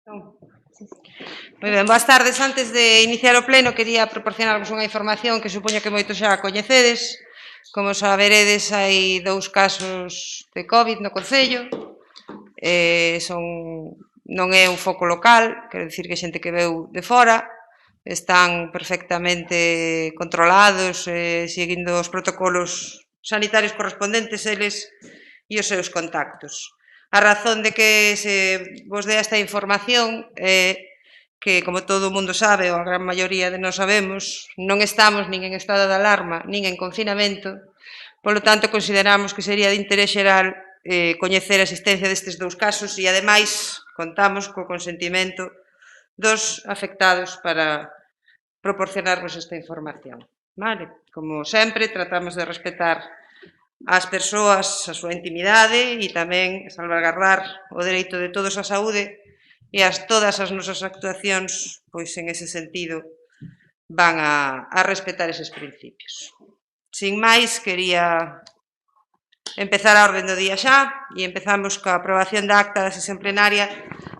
Moi ben, boas tardes. Antes de iniciar o pleno, quería proporcionarvos unha información que supoño que moitos xa coñecedes. Como saberedes, hai 2 casos de COVID no Concello. Non é un foco local, quero dicir que xente que veu de fora. Están perfectamente controlados, seguindo os protocolos sanitarios correspondentes eles e os seus contactos. A razón de que se vos dea esta información é que, como todo o mundo sabe, ou a gran maioría de nós sabemos, non estamos nin en estado de alarma, nin en confinamento, polo tanto, consideramos que sería de interés xeral coñecer a existencia destes 2 casos e, ademais, contamos co consentimento dos afectados para proporcionarvos esta información. Vale? Como sempre, tratamos de respetar ás persoas a súa intimidade e tamén salvaguardar o dereito de todos á saúde e todas as nosas actuacións, pois en ese sentido, van a respetar eses principios. Sin máis, quería empezar a orden do día xa e empezamos coa aprobación da acta da sesión plenaria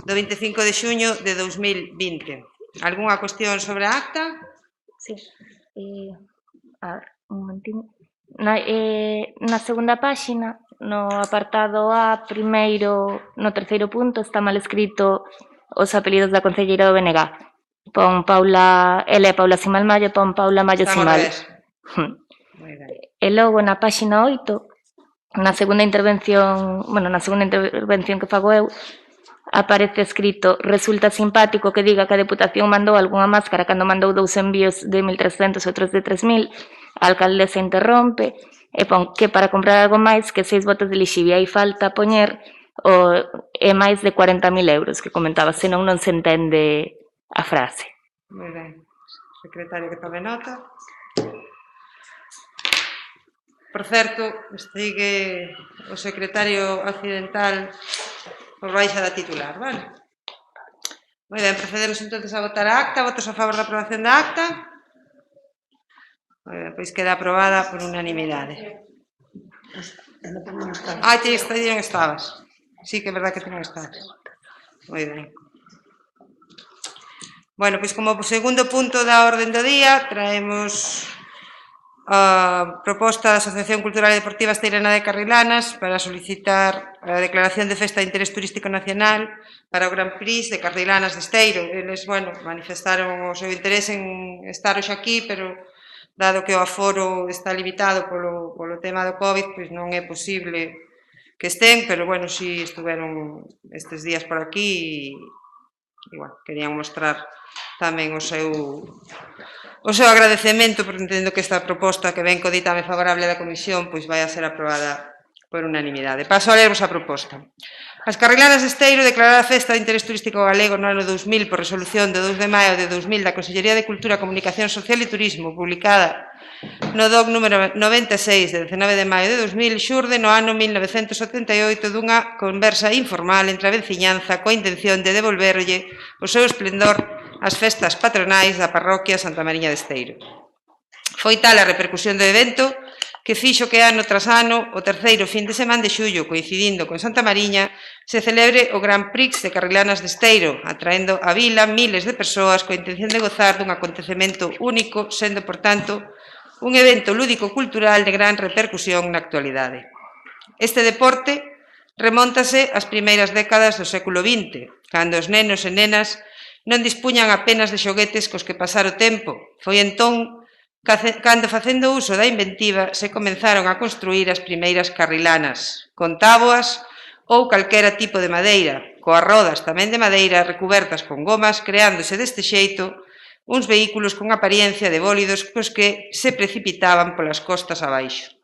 do 25 de xuño de 2020. Algúnha cuestión sobre a acta? Sí. A ver, un momentinho. Na segunda páxina, no apartado A, primeiro, no terceiro punto, está mal escrito os apelidos da concelleira do BNG. Pon Paula, ela é Paula Simal Mallo, pon Paula Mallo Simal. E logo na páxina 8, na segunda intervención que fago eu, aparece escrito: resulta simpático que diga que a Deputación mandou algunha máscara cando mandou 2 envíos de 1.300 e outros de 3.000. A alcaldesa interrompe e pon que para comprar algo máis que 6 botes de lixivia. Aí falta poñer máis de 40.000 euros que comentaba, senón non se entende a frase. Moi ben. Secretario que tome nota. Por certo, sigue o secretario accidental por baixa da titular, vale? Moi ben, procedemos entonces a votar a acta. Votos a favor da aprobación da acta? Moi ben, pois queda aprobada por unanimidade. Ti non estabas. Sí, que é verdad que ti non estabas. Moi ben. Bueno, pois como segundo punto da orden do día, traemos a proposta da Asociación Cultural e Deportiva Esteirana de Carrilanas para solicitar a declaración de festa de interés turístico nacional para o Gran Prix de Carrilanas de Esteiro. Eles, manifestaron o seu interés en estar hoxe aquí, pero dado que o aforo está limitado polo tema do COVID, pois non é posible que estén, pero, si estuveron estes días por aquí e querían mostrar tamén o seu agradecemento, porque entendo que esta proposta que ven co ditame favorable da Comisión pois vai a ser aprobada por unanimidade. Paso a lervos a proposta. As Carrilanas de Esteiro declarar a festa de interés turístico galego no ano 2000 por resolución de 2 de maio de 2000 da Consellería de Cultura, Comunicación Social e Turismo, publicada no DOC número 96 de 19 de maio de 2000, xurde no ano 1978 dunha conversa informal entre a veciñanza coa intención de devolverlle o seu esplendor ás festas patronais da parroquia Santa Mariña de Esteiro. Foi tal a repercusión do evento que fixo que ano tras ano, o terceiro fin de semana de xullo, coincidindo con Santa Mariña, se celebre o Gran Prix de Carrilanas de Esteiro, atraendo á vila miles de persoas coa intención de gozar dun acontecemento único, sendo, por tanto, un evento lúdico-cultural de gran repercusión na actualidade. Este deporte remóntase ás primeiras décadas do século XX, cando os nenos e nenas non dispuñan apenas de xoguetes cos que pasar o tempo. Foi entón cando, facendo uso da inventiva, se comenzaron a construir as primeiras carrilanas, con táboas ou calquera tipo de madeira, coas rodas tamén de madeira recubertas con gomas, creándose deste xeito uns vehículos con apariencia de bólidos cos que se precipitaban polas costas abaixo.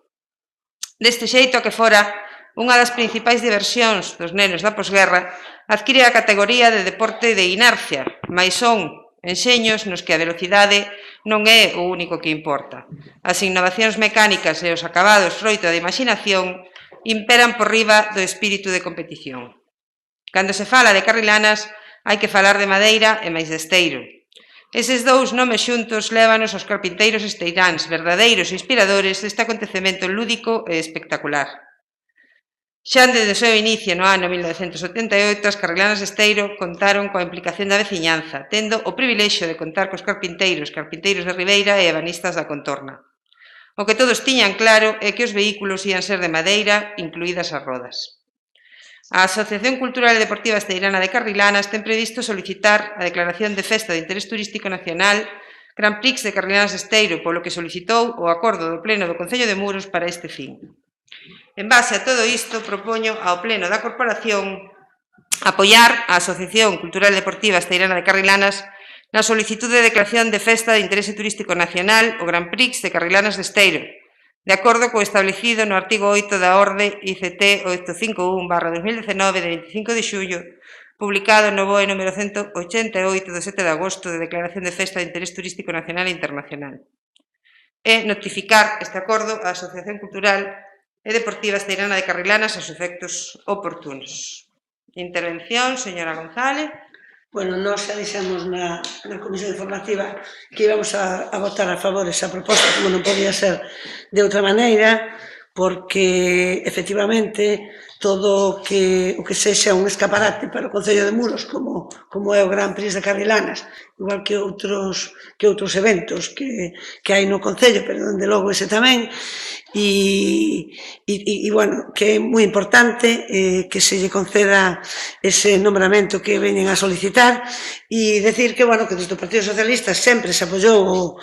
Deste xeito, a que fora unha das principais diversións dos nenos da posguerra, adquire a categoría de deporte de inercia, mais son enxeños nos que a velocidade non é o único que importa. As innovacións mecánicas e os acabados froito da imaginación imperan por riba do espírito de competición. Cando se fala de carrilanas, hai que falar de madeira e máis de Esteiro. Eses 2 nomes xuntos lévanos aos carpinteiros esteiráns, verdadeiros inspiradores deste acontecemento lúdico e espectacular. Xa desde o seu inicio no ano 1978, as Carrilanas de Esteiro contaron coa implicación da veciñanza, tendo o privilexio de contar cos carpinteiros de Ribeira e ebanistas da contorna. O que todos tiñan claro é que os vehículos ían ser de madeira, incluídas as rodas. A Asociación Cultural e Deportiva Esteirana de Carrilanas ten previsto solicitar a declaración de Festa de Interés Turístico Nacional Gran Prix de Carrilanas de Esteiro, polo que solicitou o acordo do Pleno do Concello de Muros para este fin. En base a todo isto, propoño ao Pleno da Corporación apoiar a Asociación Cultural e Deportiva Esteirana de Carrilanas na solicitud de declaración de Festa de Interese Turístico Nacional o Gran Prix de Carrilanas de Esteiro, de acordo co establecido no artigo 8 da Orde ICT 851/2019 de 25 de xullo, publicado no BOE número 188 do 7 de agosto de declaración de Festa de Interés Turístico Nacional e Internacional. E notificar este acordo á Asociación Cultural e Deportiva Esteirana de Carrilanas aos efectos oportunos. Intervención, señora González. Bueno, nós xa dixemos na Comisión Informativa que íbamos a votar a favor esa proposta, como non podía ser de outra maneira, porque, efectivamente, todo o que sexa un escaparate para o Concello de Muros, como é o Gran Prix de Carrilanas, igual que outros eventos que hai no Concello, pero, dende logo, ese tamén, e bueno, que é moi importante que se lle conceda ese nombramento que veñen a solicitar, e decir que, bueno, que desde o Partido Socialista sempre se apoiou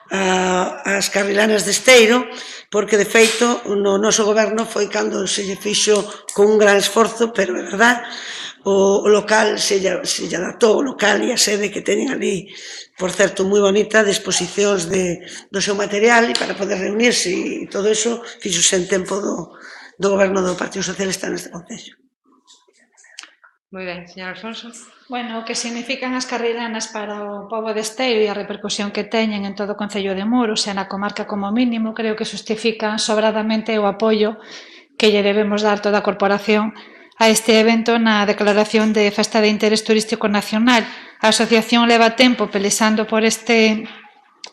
as Carrilanas de Esteiro, porque, de feito, no noso goberno foi cando se lle fixo con un gran esforzo, pero é verdad, o local se lle adaptou, o local e a sede que teñen ali, por certo, moi bonita, de exposicións do seu material e para poder reunirse e todo iso fixose en tempo do goberno do Partido Socialista neste Concello. Moi ben, señor Alfonso. Bueno, o que significan as carrilanas para o pobo de Esteiro e a repercusión que teñen en todo o Concello de Muros e na comarca como mínimo, creo que justifican sobradamente o apoio que lle debemos dar toda a corporación a este evento na declaración de Festa de Interés Turístico Nacional. A asociación leva tempo pelexando por este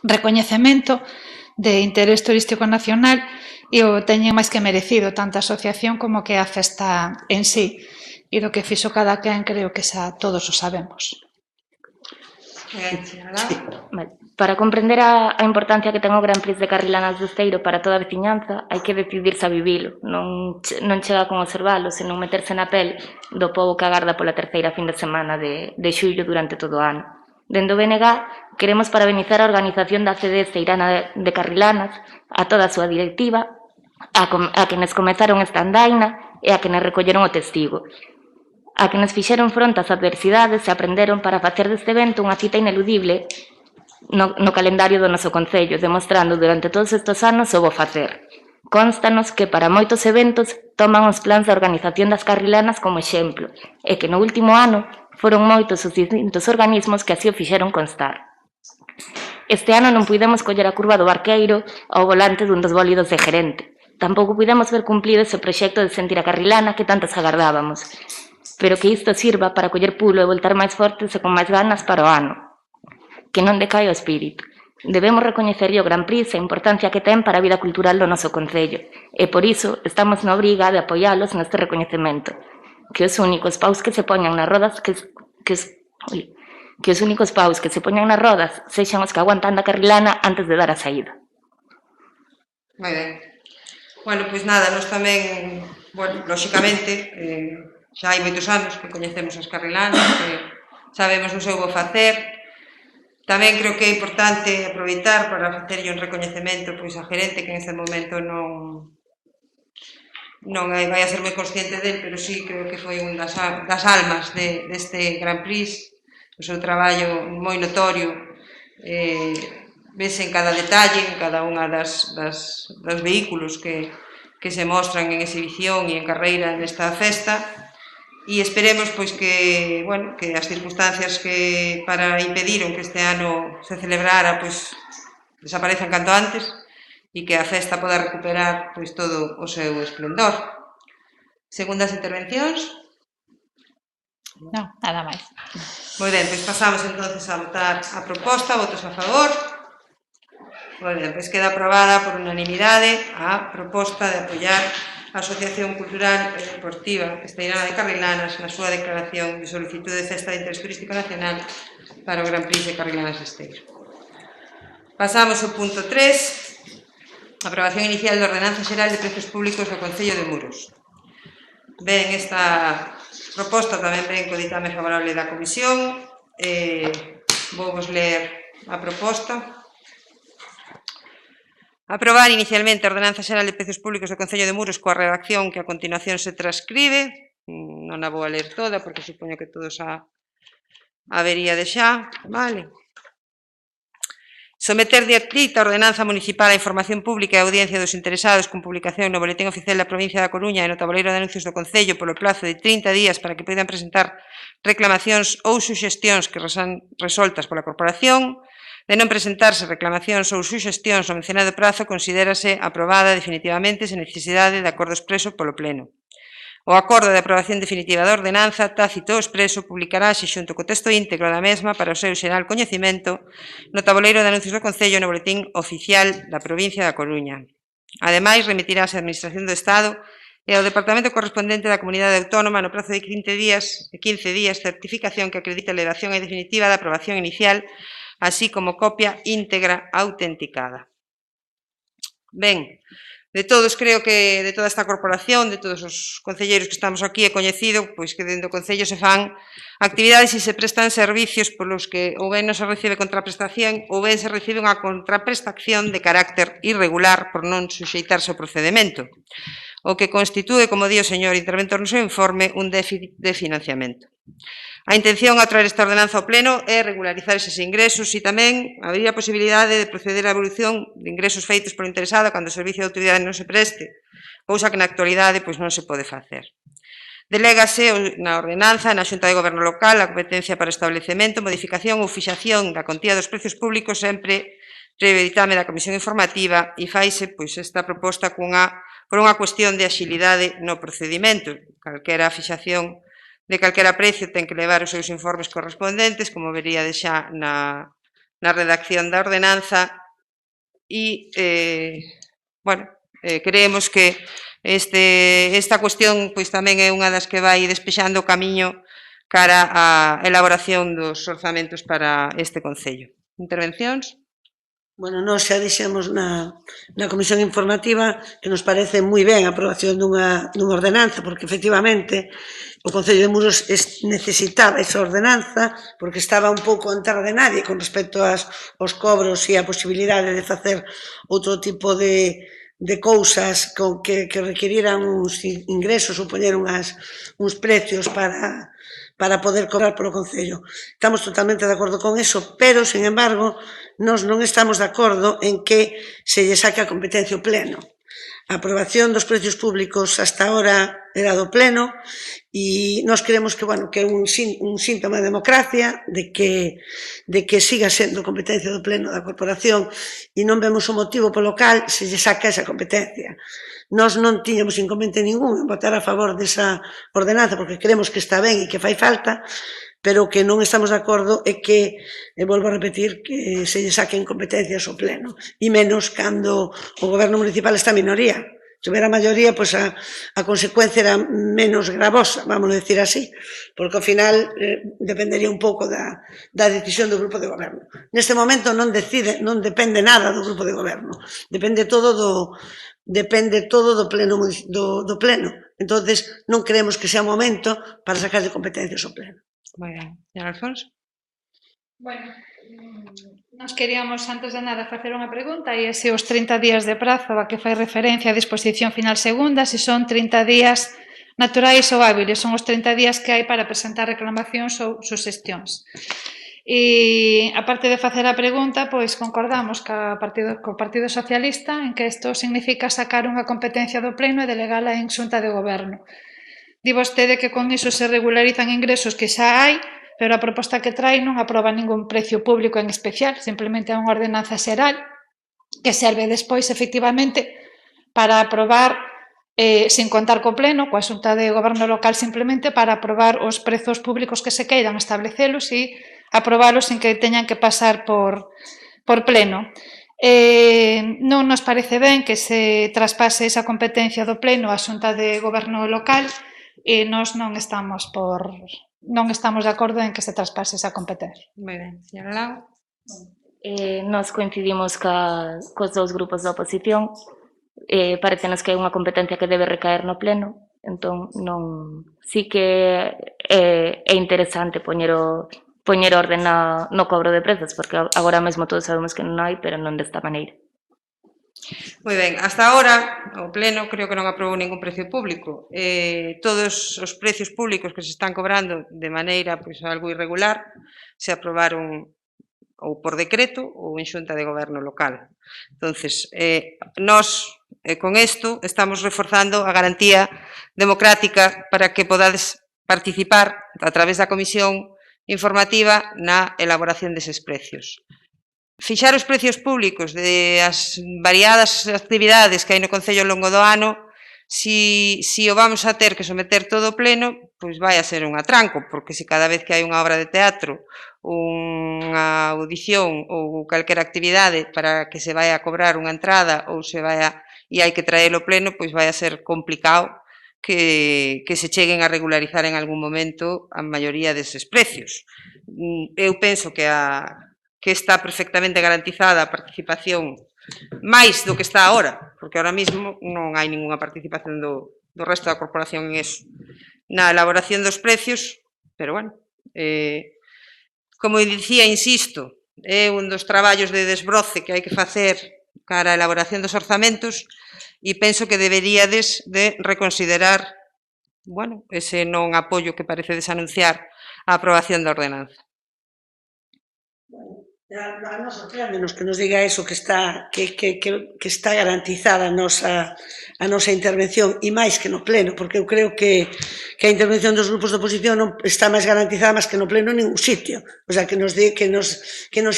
recoñecemento de interés turístico nacional e o teñen máis que merecido, tanto a asociación como que a festa en sí. E do que fixo cada quen creo que xa todos o sabemos. Para comprender a importancia que ten o Gran Prix de Carrilanas de Esteiro para toda a veciñanza, hai que decidirse a vivilo, non chega con observalo, senón meterse na pel do pobo que agarda pola terceira fin de semana de xullo durante todo o ano. Dende o BNG, queremos parabenizar a organización da CD Esteirana de Carrilanas, a toda a súa directiva, a quenes comezaron esta andaina e a quenes recolleron o testigo. A que nos fixeron fronte ás adversidades e aprenderon para facer deste evento unha cita ineludible no calendario do noso Concello, demostrando durante todos estes anos o bo facer. Cónstanos que para moitos eventos toman os plans de organización das Carrilanas como exemplo e que no último ano foron moitos os distintos organismos que así o fixeron constar. Este ano non puidemos coller a curva do Barqueiro ao volante dun dos bólidos de gerente. Tampouco puidemos ver cumplido ese proxecto de sentir a Carrilana que tantos agardábamos, pero que isto sirva para coller pulo e voltar máis fortes e con máis ganas para o ano. Que non decaia o espírito. Debemos recoñecerlle o Gran Prix e a importancia que ten para a vida cultural do noso Concello, e por iso estamos na obriga de apoialos neste recoñecemento. Que os únicos paus que se poñan nas rodas sexan os que aguantan da Carrilana antes de dar a saída. Moi ben. Bueno, pois nada, nós tamén, bueno, lóxicamente, xa hai moitos anos que coñecemos as Carrilanas, que sabemos o seu bo facer. Tamén creo que é importante aproveitar para facerlle un recoñecemento pois a gerente que en este momento non vai a ser moi consciente del, pero sí creo que foi un das almas deste Gran Prix. O seu traballo moi notorio vese en cada detalle, en cada unha dos vehículos que se mostran en exhibición e en carreira nesta festa. E esperemos pois que, bueno, que as circunstancias que impediron que este ano se celebrara pois desaparezan canto antes e que a festa poda recuperar pois todo o seu esplendor. Segundas intervencións? Non, nada máis. Moi ben, pois pasamos entonces a votar a proposta, votos a favor. Moi ben, pois queda aprobada por unanimidade a proposta de apoiar Asociación Cultural e Deportiva Esteirana de Carrilanas na súa declaración de solicitud de festa de interés turístico nacional para o Gran Prix de Carrilanas de Esteiro. Pasamos ao punto 3, aprobación inicial da Ordenanza Xeral de Prezos Públicos do Concello de Muros. Ben, esta proposta tamén ven co ditame favorable da Comisión. Vou vos ler a proposta. Aprobar inicialmente a Ordenanza Xeral de Prezos Públicos do Concello de Muros coa redacción que a continuación se transcribe. Non a vou a ler toda porque supoño que todos a vería de xa. Vale. Someter dita ordenanza municipal a información pública e a audiencia dos interesados con publicación no Boletín Oficial da Provincia da Coruña e no tabuleiro de anuncios do Concello polo plazo de 30 días para que poidan presentar reclamacións ou suxestións que resan resoltas pola Corporación. De non presentarse reclamacións ou suxestións no mencionado prazo, considérase aprobada definitivamente sen necesidade de acordo expreso polo Pleno. O acordo de aprobación definitiva da ordenanza, tácito ou expreso, publicarase xunto co texto íntegro da mesma para o seu xeral coñecemento no tabuleiro de anuncios do Concello no Boletín Oficial da Provincia da Coruña. Ademais, remitirase á Administración do Estado e ao Departamento correspondente da Comunidade Autónoma no prazo de 15 días certificación que acredite a elevación e definitiva da aprobación inicial, así como copia íntegra autenticada. Ben, de todos, creo que de toda esta corporación, de todos os concelleiros que estamos aquí, é coñecido pois que dentro do Concello se fan actividades e se prestan servicios polos que ou ben non se recibe contraprestación ou ben se recibe unha contraprestación de carácter irregular por non suxeitarse ao procedemento, o que constitúe, como di o señor interventor no seu informe, un déficit de financiamento. A intención ao traer esta ordenanza ao Pleno é regularizar eses ingresos e tamén habería a posibilidade de proceder á evolución de ingresos feitos por interesado cando o servicio de autoridade non se preste, cousa que na actualidade pois non se pode facer. Delégase na ordenanza na Xunta de Goberno Local a competencia para o establecemento, modificación ou fixación da contía dos prezos públicos sempre previo ditame da Comisión Informativa e faise pois esta proposta por unha cuestión de axilidade no procedimento. Calquera fixación de calquera precio ten que levar os seus informes correspondentes, como veríade xa na redacción da ordenanza, e, creemos que esta cuestión pois tamén é unha das que vai despexando o camiño cara á elaboración dos orzamentos para este Concello. Intervencións? Bueno, nós xa dixemos na Comisión Informativa que nos parece moi ben a aprobación dunha ordenanza, porque efectivamente o Concello de Muros necesitaba esa ordenanza porque estaba un pouco en terra de nadie con respecto aos cobros e a posibilidade de facer outro tipo de cousas que requirieran uns ingresos, supoñeron uns precios para poder cobrar polo Concello. Estamos totalmente de acordo con eso, pero, sin embargo, nós non estamos de acordo en que se lle saque a competencia ao Pleno. A aprobación dos precios públicos hasta ahora era do Pleno e nós creemos que é un síntoma de democracia, de que siga sendo competencia do Pleno da Corporación e non vemos o motivo polo cal se lle saca esa competencia. Nós non tiñamos inconveniente ningún en votar a favor desa ordenanza porque creemos que está ben e que fai falta, pero que non estamos de acordo é que, volvo a repetir, que se lle saquen competencias ao Pleno, e menos cando o Goberno Municipal está en minoría. Se houbera maioría, pois a consecuencia era menos gravosa, vamos a decir así, porque ao final dependería un pouco da decisión do Grupo de Goberno. Neste momento non depende nada do Grupo de Goberno, depende todo do Pleno. Entonces, non creemos que sea o momento para sacar de competencias ao Pleno. Moi ben. Señor Alfonso? Bueno, nos queríamos, antes de nada, facer unha pregunta e se os 30 días de prazo a que fai referencia a disposición final segunda, se son 30 días naturais ou hábiles, son os 30 días que hai para presentar reclamacións ou suxestións. E, aparte de facer a pregunta, pois concordamos co Partido Socialista en que isto significa sacar unha competencia do Pleno e delegala en Xunta de Goberno. Di vostede que con iso se regularizan ingresos que xa hai, pero a proposta que trae non aproba ningún precio público en especial, simplemente é unha ordenanza xeral que serve despois, efectivamente, para aprobar, sin contar co Pleno, coa Xunta de Goberno Local, simplemente para aprobar os prezos públicos que se queiran establecelos e aprobalos sin que teñan que pasar por Pleno. Non nos parece ben que se traspase esa competencia do Pleno á Xunta de Goberno local e nós non estamos de acordo en que se traspase esa competencia. Moi ben, señora Lago. Nós coincidimos cos dous grupos da oposición. Parecenos que é unha competencia que debe recaer no Pleno, entón sí que é interesante poñer orden no cobro de prezos, porque agora mesmo todos sabemos que non hai, pero non desta maneira. Moi ben, hasta agora o Pleno creo que non aprobou ningún precio público. Todos os precios públicos que se están cobrando de maneira algo irregular se aprobaron ou por decreto ou en Xunta de Goberno local. Entonces, nós con isto estamos reforzando a garantía democrática para que podades participar a través da comisión informativa na elaboración deses precios. Fixar os precios públicos de as variadas actividades que hai no Concello ao longo do ano, si o vamos a ter que someter todo o Pleno, pois vai a ser un atranco, porque se cada vez que hai unha obra de teatro, unha audición ou calquera actividade para que se vai a cobrar unha entrada ou e hai que traelo ao Pleno, pois vai a ser complicado que se cheguen a regularizar en algún momento a maioría deses precios. Eu penso que está perfectamente garantizada a participación máis do que está agora, porque ahora mesmo non hai ninguna participación do resto da corporación en eso, na elaboración dos precios, pero bueno, como dicía, insisto, é un dos traballos de desbroce que hai que facer cara a elaboración dos orzamentos e penso que deberíades de reconsiderar, bueno, ese non apoio que parece desanunciar a aprobación da ordenanza. A nos sorpréndenos que nos diga eso, que está garantizada a nosa intervención e máis que no Pleno, porque eu creo que a intervención dos grupos de oposición non está máis garantizada máis que no Pleno en ningún sitio. O sea, que nos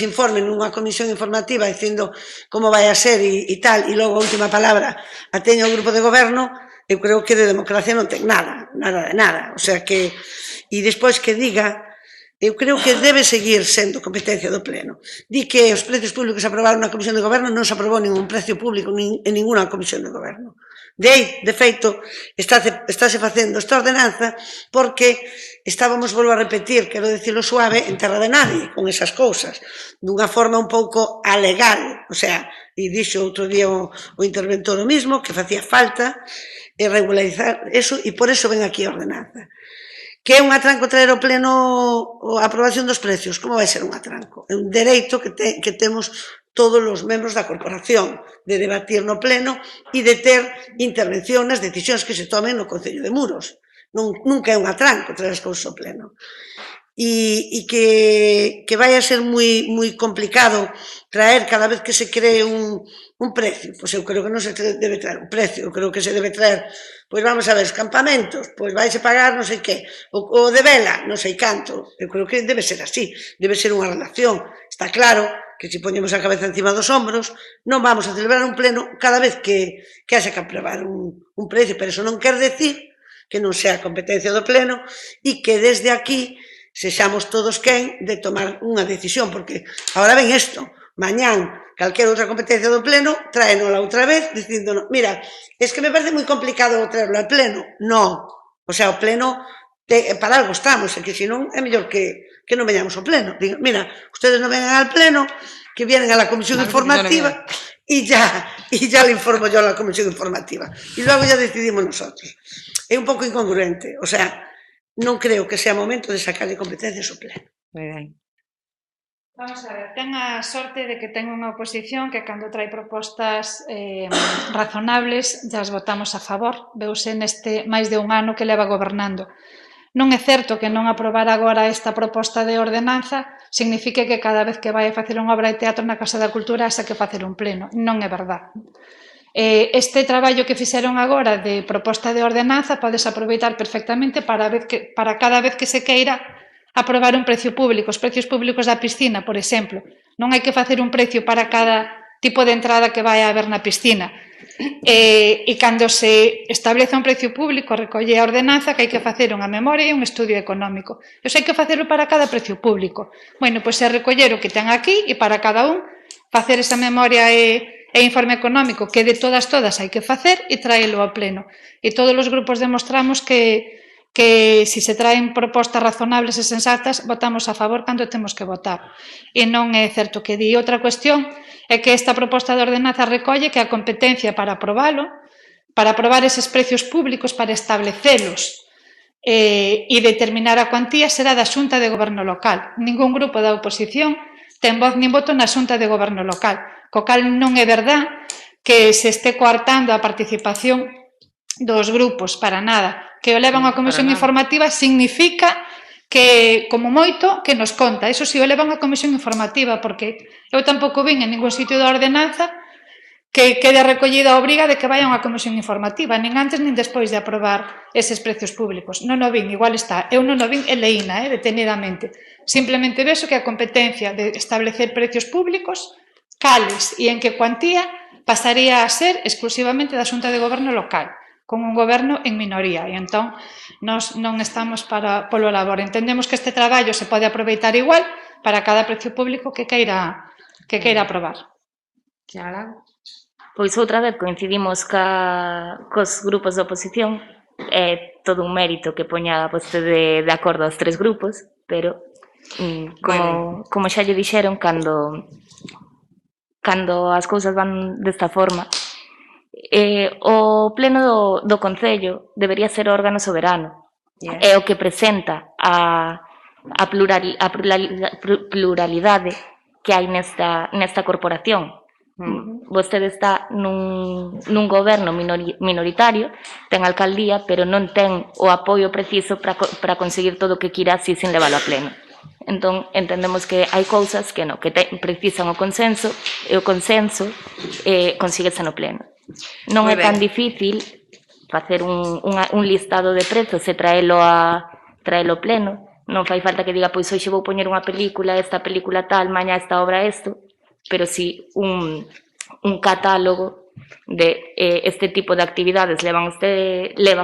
informen nunha comisión informativa dicindo como vai a ser e tal, e logo a última palabra a teña o grupo de goberno, eu creo que de democracia non ten nada de nada. O sea que, e despois que diga, eu creo que debe seguir sendo competencia do Pleno. Di que os precios públicos se aprobaron na Comisión de Goberno, non se aprobou ningún precio público en ninguna Comisión de Goberno. De feito, estáse facendo esta ordenanza porque estábamos, volvo a repetir, quero dicilo suave, en terra de nadie, con esas cousas, dunha forma un pouco alegal, o sea, e dixo outro día o interventor o mismo, que facía falta regularizar eso, e por eso ven aquí a ordenanza. Que é un atranco traer ao Pleno a aprobación dos precios? Como vai ser un atranco? É un dereito que temos todos os membros da corporación de debatir no Pleno e de ter intervención nas decisións que se tomen no Concello de Muros. Nunca é un atranco traer as cousas ao Pleno. E que vai a ser moi complicado traer cada vez que se cree un precio. Pois eu creo que non se debe traer un precio, eu creo que se debe traer, pois vamos a ver, os campamentos, pois vais a pagar non sei que, o de vela, non sei canto, eu creo que debe ser así, debe ser unha relación. Está claro que se poñemos a cabeza encima dos hombros, non vamos a celebrar un pleno cada vez que haxa que aprobar un precio, pero eso non quer decir que non sea competencia do pleno e que desde aquí sexamos todos quen de tomar unha decisión, porque agora ven isto, mañán, calquera outra competencia do pleno, traénola outra vez, dicíndonos, mira, es que me parece moi complicado traerlo al pleno. Non, o sea, o pleno, para algo estamos, e que senón é mellor que non veñamos ao pleno. Digan, mira, ustedes non vengan al pleno, que vienen a la comisión informativa y ya le informo yo a la comisión informativa. Y luego ya decidimos nosotros. É un pouco incongruente, o sea, non creo que sea momento de sacarle competencias ao pleno. Moi ben. Vamos a ver, ten a sorte de que ten unha oposición que cando trae propostas razonables ya as votamos a favor. Veuse neste máis de un ano que leva gobernando. Non é certo que non aprobar agora esta proposta de ordenanza signifique que cada vez que vai a facer unha obra de teatro na Casa da Cultura haxa que facer un pleno. Non é verdade. Este traballo que fixeron agora de proposta de ordenanza podes aproveitar perfectamente para cada vez que se queira aprobar un precio público. Os precios públicos da piscina, por exemplo. Non hai que facer un precio para cada tipo de entrada que vai a haber na piscina. E cando se establece un precio público, recolle a ordenanza que hai que facer unha memoria e un estudio económico. E hai que facelo para cada precio público. Bueno, pois é recoller o que ten aquí e para cada un facer esa memoria e informe económico que de todas hai que facer e traelo ao pleno. E todos os grupos demostramos que se se traen propostas razonables e sensatas, votamos a favor cando temos que votar. E non é certo que di. Outra cuestión é que esta proposta de ordenanza recolle que a competencia para aprobalo, para aprobar eses precios públicos, para establecelos e determinar a cuantía será da Xunta de Goberno Local. Ningún grupo da oposición ten voz nin voto na Xunta de Goberno Local, co cal non é verdad que se este coartando a participación dos grupos, para nada. Que o levan a comisión informativa significa que, como moito, que nos conta. Eso si o levan a comisión informativa, porque eu tampouco vin en ningún sitio da ordenanza que quede recollida a obriga de que vayan a comisión informativa, nin antes nin despois de aprobar eses precios públicos. Non o vin, igual está. Eu non o vin e leína, detenidamente. Simplemente vexo que a competencia de establecer precios públicos, cales e en que cuantía, pasaría a ser exclusivamente da Xunta de Goberno Local, con un goberno en minoría. E entón, nós non estamos polo labor. Entendemos que este traballo se pode aproveitar igual para cada precio público que queira aprobar. Pois outra vez coincidimos cos grupos de oposición. É todo un mérito que poña vostede de acordo aos tres grupos, pero como xa lle dixeron, cando as cousas van desta forma, o pleno do Concello debería ser o órgano soberano. É o que presenta a pluralidade que hai nesta corporación. Vostede está nun goberno minoritario, ten alcaldía, pero non ten o apoio preciso para conseguir todo o que quira así sin leválo a pleno. Entón, entendemos que hai cousas que non, que precisan o consenso, e o consenso consíguese no pleno. Non é tan difícil facer un listado de prezos e traelo pleno. Non fai falta que diga, pois hoxe vou poñer unha película, esta película tal, mañá esta obra isto, pero si un catálogo de este tipo de actividades levan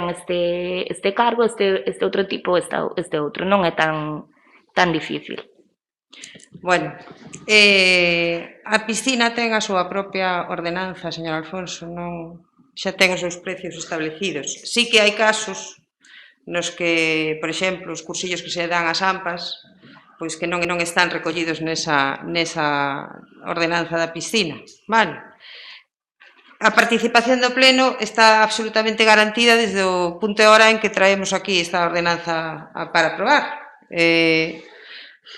este cargo, este outro tipo, este outro. Non é tan difícil. Bueno, a piscina ten a súa propia ordenanza, señor Alfonso, non xa ten os seus precios establecidos. Sí que hai casos nos que, por exemplo, os cursillos que se dan ás AMPAs, pois que non están recollidos nesa ordenanza da piscina, vale? A participación do pleno está absolutamente garantida desde o punto e hora en que traemos aquí esta ordenanza para aprobar.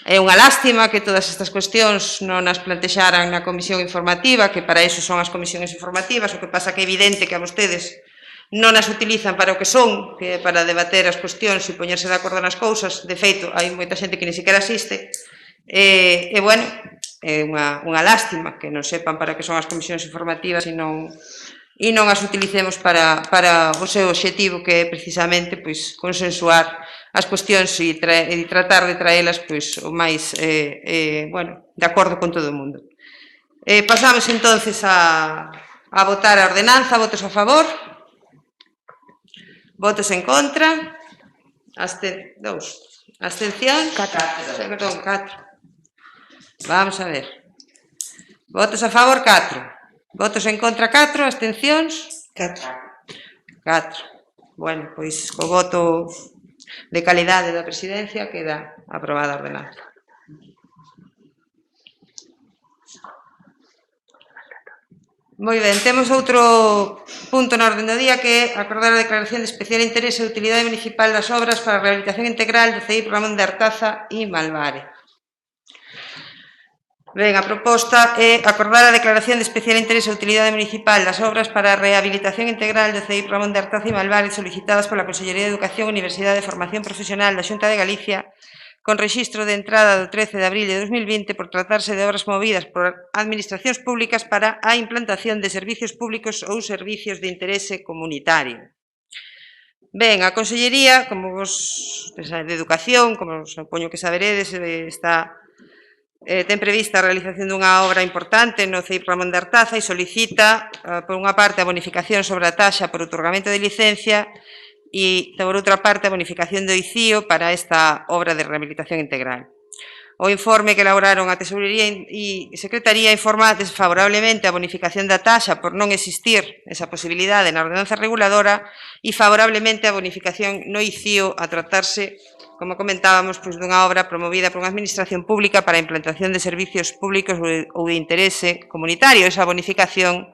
É unha lástima que todas estas cuestións non as plantexaran na comisión informativa, que para iso son as comisións informativas, o que pasa que é evidente que a vostedes non as utilizan para o que son, que é para debater as cuestións e poñerse de acordo nas cousas. De feito, hai moita xente que ni sequera asiste. E, bueno, é unha lástima que non sepan para que son as comisións informativas e non as utilicemos para o seu obxectivo, que é precisamente consensuar as cuestións e tratar de traelas o máis de acordo con todo o mundo. Pasamos entonces a votar a ordenanza. Votos a favor? Votos en contra? Abstención? 4. Vamos a ver. Votos a favor, 4. Votos en contra, 4. Abstencións? 4. Bueno, pois co voto de calidade da presidencia queda aprobada a ordenanza. Moi ben, temos outro punto na orde do día, que é acordar a declaración de especial interese e utilidade municipal das obras para a rehabilitación integral do CEIP Ramón de Artaza e Malvare. Ben, a proposta é acordar a declaración de especial interese e utilidade municipal das obras para a rehabilitación integral do CEIP Ramón de Artaza e Malvare solicitadas pola Consellería de Educación, Universidade e Formación Profesional da Xunta de Galicia, con rexistro de entrada do 13 de abril de 2020 por tratarse de obras movidas por administracións públicas para a implantación de servicios públicos ou servicios de interese comunitario. Ben, a Consellería, de Educación, como supoño que saberedes, está ten prevista a realización dunha obra importante no CEIP Ramón de Artaza e solicita, por unha parte, a bonificación sobre a taxa por outorgamento de licencia e, por outra parte, a bonificación do ICIO para esta obra de rehabilitación integral. O informe que elaboraron a Tesorería e Secretaría informa desfavorablemente a bonificación da taxa por non existir esa posibilidade na ordenanza reguladora e favorablemente a bonificación no ICIO a tratarse, como comentábamos, dunha obra promovida por unha administración pública para a implantación de servicios públicos ou de interese comunitario. Esa bonificación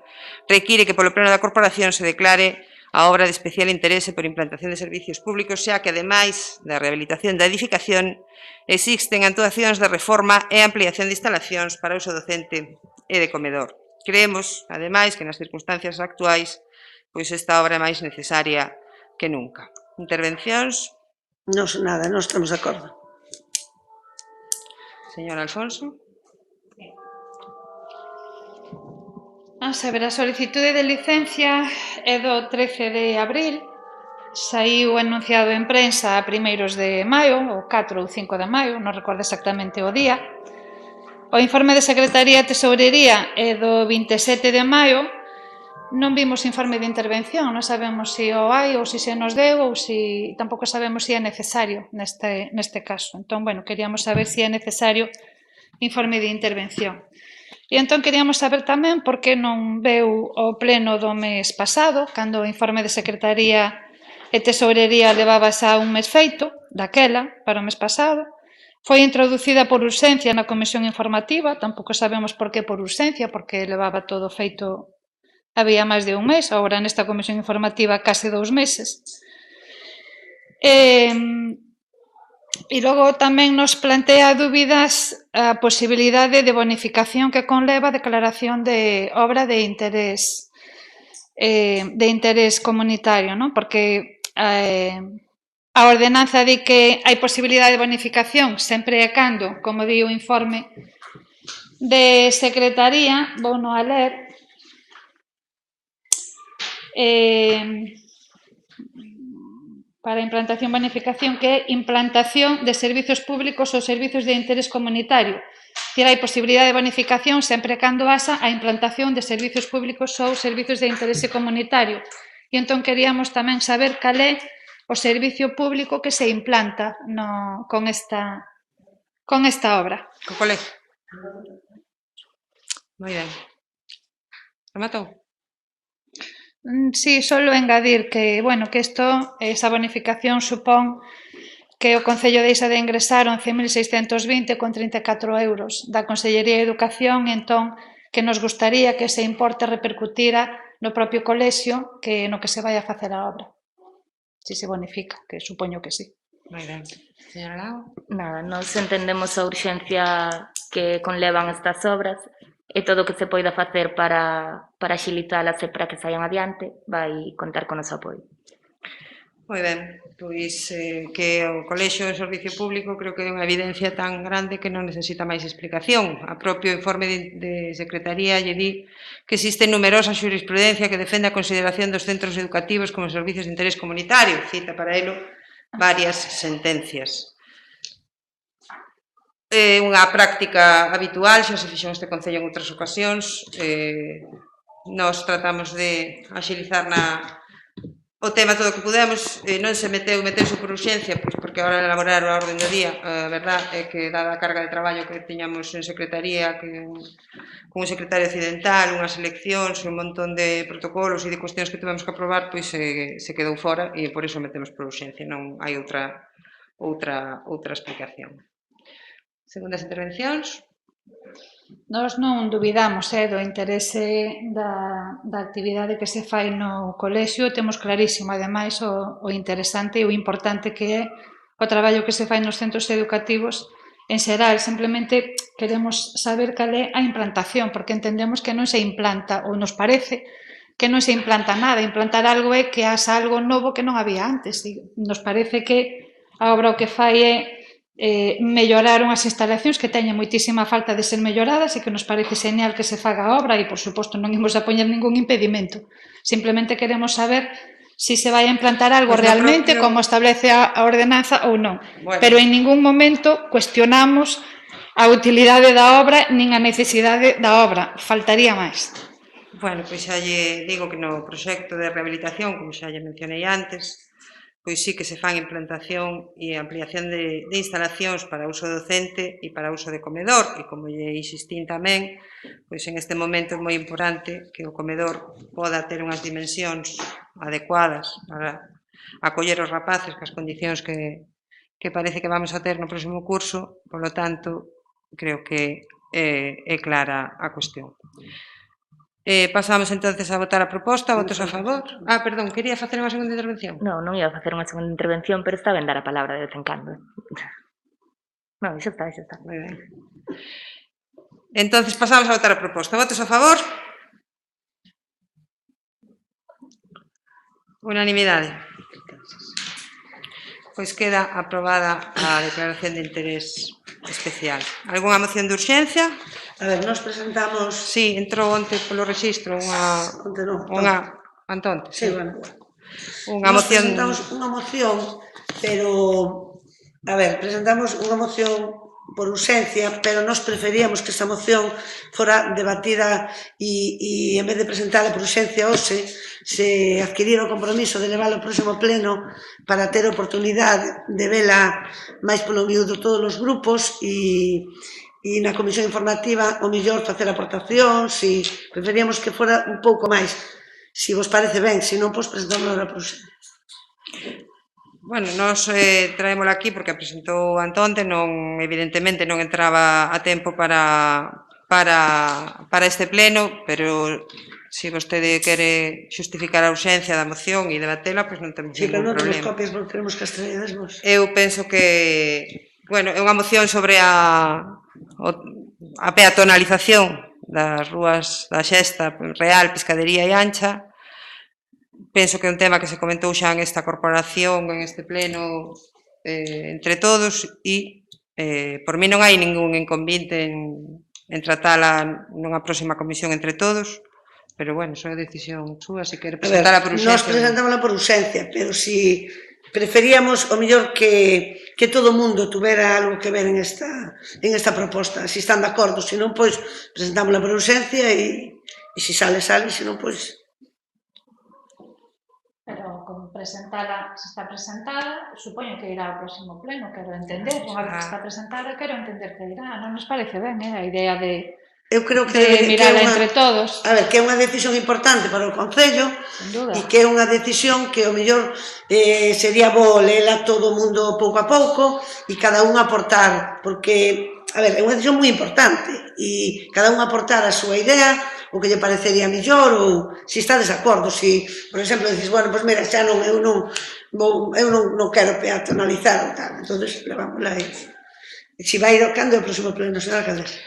require que polo pleno da corporación se declare a obra de especial interese por implantación de servicios públicos, xa que, ademais da rehabilitación da edificación, existen actuacións de reforma e ampliación de instalacións para uso docente e de comedor. Creemos, ademais, que nas circunstancias actuais, pois esta obra é máis necesaria que nunca. Intervencións? Non, nada, non estamos de acordo. Señor Alfonso. A solicitude de licencia é do 13 de abril, saiu anunciado en prensa a primeiros de maio, ou 4 ou 5 de maio, non recordo exactamente o día. O informe de Secretaría e Tesourería é do 27 de maio, non vimos informe de intervención, non sabemos se o hai ou se nos deu ou se tampouco sabemos se é necesario neste caso. Entón, bueno, queríamos saber se é necesario informe de intervención. E entón queríamos saber tamén por que non veu o pleno do mes pasado, cando o informe de Secretaría e Tesourería levaba xa un mes feito, daquela, para o mes pasado. Foi introducida por urxencia na comisión informativa, tampouco sabemos por que por urxencia, porque levaba todo feito, había máis de un mes, agora nesta comisión informativa case 2 meses. E logo tamén nos plantea dúbidas a posibilidade de bonificación que conleva a declaración de obra de interés comunitario, non? Porque a ordenanza di que hai posibilidade de bonificación sempre e cando, como di o informe de Secretaría, vou non a ler, para implantación e bonificación, que é implantación de servizos públicos ou servizos de interés comunitario. Hai posibilidade de bonificación sempre e cando haxa a implantación de servizos públicos ou servizos de interese comunitario. E entón queríamos tamén saber cal é o servicio público que se implanta con esta obra. Co colegio. Moi ben. Rematou? Sí, solo engadir que, bueno, que esa bonificación supón que o Concello deixa de ingresar 11.620,34 euros da Consellería de Educación, entón que nos gustaría que ese importe repercutira no propio colexio no que se vai a facer a obra. Si se bonifica, que supoño que sí. Moi ben. Señora Lago? Nada, nos entendemos a urxencia que conlevan estas obras e todo o que se poida facer para axilitalas e para que saian adiante vai contar con o noso apoio. Moi ben, pois que o colexio de servicio público creo que é unha evidencia tan grande que non necesita máis explicación. A propio informe de Secretaría lle di que existe numerosa xurisprudencia que defende a consideración dos centros educativos como servicios de interés comunitario, cita para elo varias sentencias. É unha práctica habitual, xa se fixou este Concello en outras ocasións. Nos tratamos de axilizar o tema todo o que pudemos, non se meteuse por urxencia, pois porque agora elaborar a orden do día, a verdad é que dada a carga de traballo que tiñamos en Secretaría, con un secretario occidental, unhas eleccións, un montón de protocolos e de cuestións que tivemos que aprobar, pois se quedou fora e por iso metemos por urxencia, non hai outra explicación. Segundas intervencións. Nós non dubidamos do interese da actividade que se fai no colexio, temos clarísimo, ademais, o interesante e o importante que é o traballo que se fai nos centros educativos en xeral. Simplemente queremos saber cal é a implantación, porque entendemos que non se implanta, ou nos parece que non se implanta nada. Implantar algo é que haxa algo novo que non había antes. Nos parece que a obra o que fai é melloraron as instalacións que teñen moitísima falta de ser melloradas e que nos parece genial que se faga a obra e, por suposto, non imos a poñer ningún impedimento. Simplemente queremos saber se se vai a implantar algo realmente como establece a ordenanza ou non. Pero en ningún momento cuestionamos a utilidade da obra nin a necesidade da obra. Faltaría máis. Bueno, pois xa lle digo que no proxecto de rehabilitación, como xa lle mencionei antes, pois sí que se fan implantación e ampliación de instalacións para uso docente e para uso de comedor, e como lle insistín tamén, pois en este momento é moi importante que o comedor poda ter unhas dimensións adecuadas para acoller os rapaces cas condicións que parece que vamos a ter no próximo curso, polo tanto, creo que é clara a cuestión. Pasamos entonces a votar a proposta, votos a favor. Perdón, quería facer unha segunda intervención. Non ia facer unha segunda intervención, pero está ben dar a palabra de vez en cando. Non, iso está. Moi ben. Entonces pasamos a votar a proposta. Votos a favor? Unanimidade. Pois queda aprobada a declaración de interés especial. Algúnha moción de urxencia? A ver, nos presentamos... Sí, entrou onte polo rexistro Antonte. Sí, bueno. Unha moción... Nos presentamos unha moción, pero... A ver, presentamos unha moción por urxencia, pero nos preferíamos que esa moción fora debatida e en vez de presentarla por urxencia hoxe, se adquirira o compromiso de levar ao próximo pleno para ter oportunidade de vela máis polo miúdo todos os grupos e na comisión informativa o mellor facer aportacións e preferíamos que fora un pouco máis, se vos parece ben, se non, pois presentamos agora por urxencia. Bueno, nos traémola aquí porque a presentou Antonte, evidentemente non entraba a tempo para este pleno, pero se vostede quere xustificar a urxencia da moción e debatela, pois non temos ningún problema. Sí, pero non temos copias porque queremos que as traedes vos. Eu penso que, bueno, é unha moción sobre a peatonalización das rúas da Xesta, Real, Pescadería e Ancha. Penso que é un tema que se comentou xa en esta corporación, en este pleno, entre todos, e por mí non hai ningún inconvinte en tratala nunha próxima comisión entre todos, pero, bueno, iso é decisión súa, se quere presentala por urxencia. Nos presentámola por urxencia, pero si preferíamos o mellor que todo o mundo tuvera algo que ver en esta proposta, se están de acordo, se non, pois, presentámola por urxencia e se sale, se non, pois... Pero como presentala, se está presentada, supoño que irá ao próximo pleno, quero entender. Unha vez que está presentada, quero entender que irá. Non nos parece ben, a idea de mirala entre todos. A ver, que é unha decisión importante para o Concello e que é unha decisión que o mellor sería bo lela todo o mundo pouco a pouco e cada un aportar, porque, a ver, é unha decisión moi importante e cada un aportar a súa idea, o que lle parecería mellor ou se está desacordo, se, por exemplo, dices, bueno, pois mira, xa non, eu non quero peatonalizar ou tal, entonces levámosla aí. Se vai ir ao cando o próximo pleno, señora alcaldesa?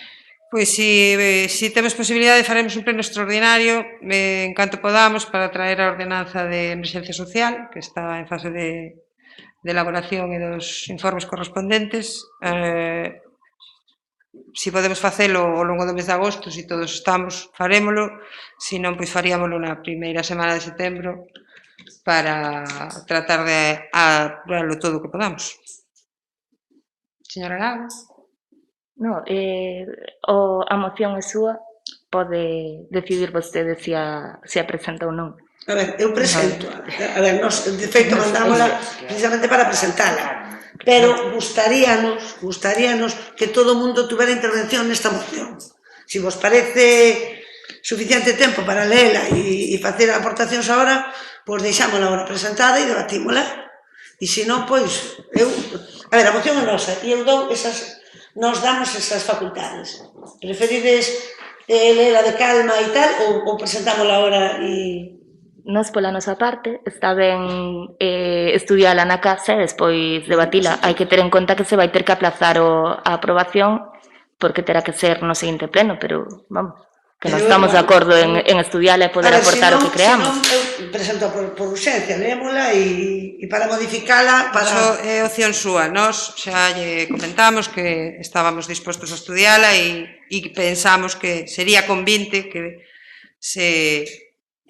Pois se temos posibilidade faremos un pleno extraordinario en canto podamos para traer a ordenanza de emerxencia social que está en fase de elaboración e dos informes correspondentes. Se podemos facelo ao longo do mes de agosto, se todos estamos, farémolo, se non, pois faríamolo na primeira semana de setembro para tratar de apurarlo todo o que podamos. Señora Lago? Non, a moción é súa, pode decidir vostede se a presenta ou non. A ver, eu presento. A ver, nos, de feito, mandámola precisamente para presentala. Pero gustaríanos que todo o mundo tuvera intervención nesta moción. Se vos parece suficiente tempo para leela e facer aportacións agora, pois deixámola agora presentada e debatímola. E se non, pois, a ver, a moción é nosa e eu dou nos damos esas facultades. Preferides leela de calma e tal ou presentámola agora e... Nos, pola nosa parte, está ben estudiala na casa e despois debatila. Hai que ter en conta que se vai ter que aplazar a aprobación porque terá que ser no seguinte pleno, pero, vamos, que non estamos de acordo en estudiala e poder aportar o que creamos. Eu presento por urxencia, leémola e para modificala... Iso é opción súa. Nos xa lle comentamos que estábamos dispostos a estudiala e pensamos que sería convinte que se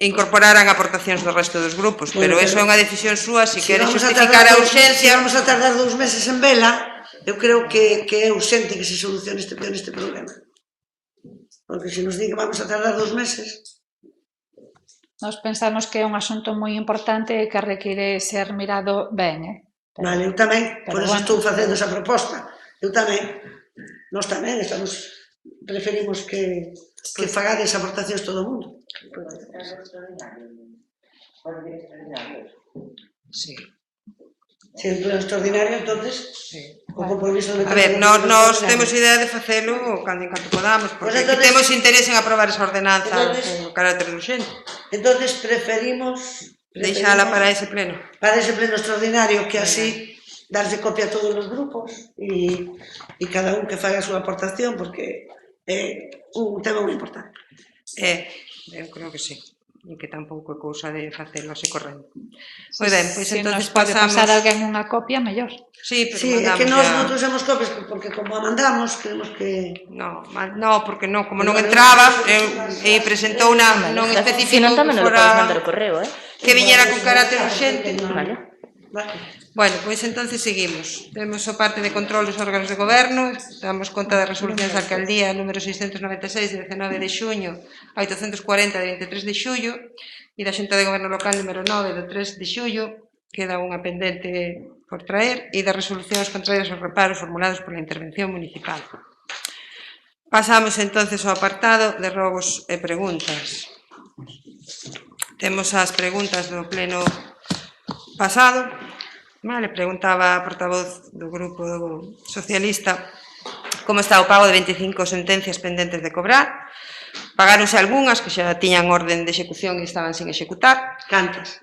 incorporaran aportacións do resto dos grupos, pero iso é unha decisión súa, se quere justificar a urxencia... Se vamos a tardar 2 meses en vela, eu creo que é urxente que se solucione este problema. Porque se nos di que vamos a tardar 2 meses... Nós pensamos que é un asunto moi importante e que require ser mirado ben, Vale, eu tamén, por eso estou facendo esa proposta. Eu tamén. Nós tamén preferimos que fagades aportacións todo o mundo. Sí. Se é un pleno extraordinario, entonces, o compromiso de... A ver, nós temos idea de facelo cando en canto podamos, porque temos interés en aprobar esa ordenanza con carácter urgente. Entonces, preferimos... Deixala para ese pleno. Para ese pleno extraordinario, que así darse copia a todos os grupos e cada un que faga a súa aportación, porque é un tema moi importante. Eu creo que sí. E que tampouco é cousa de facelo así correndo. Moi ben, pois entonces pasamos... Se nos pode pasar alguén unha copia, mellor. Sí, pero sí, é que nós non trouxemos copias, porque como a mandamos, creemos que... No, porque non, como non entraba, e presentou unha non especificou que fora... Que viñera con carácter urxente. Vale. Bueno, pois entonces seguimos. Temos o parte de control dos órganos de goberno, damos conta das resolucións da alcaldía número 696 de 19 de xuño a 840 de 23 de xullo e da Xunta de Goberno Local número 9 do 3 de xullo, queda unha pendente por traer, e das resolucións contrarias aos reparos formulados pola intervención municipal. Pasamos entonces ao apartado de rogos e preguntas. Temos as preguntas do pleno pasado. Vale, preguntaba a portavoz do Grupo Socialista como está o pago de 25 sentencias pendentes de cobrar. Pagáronse algunhas que xa tiñan orden de execución e estaban sin executar. Cantas?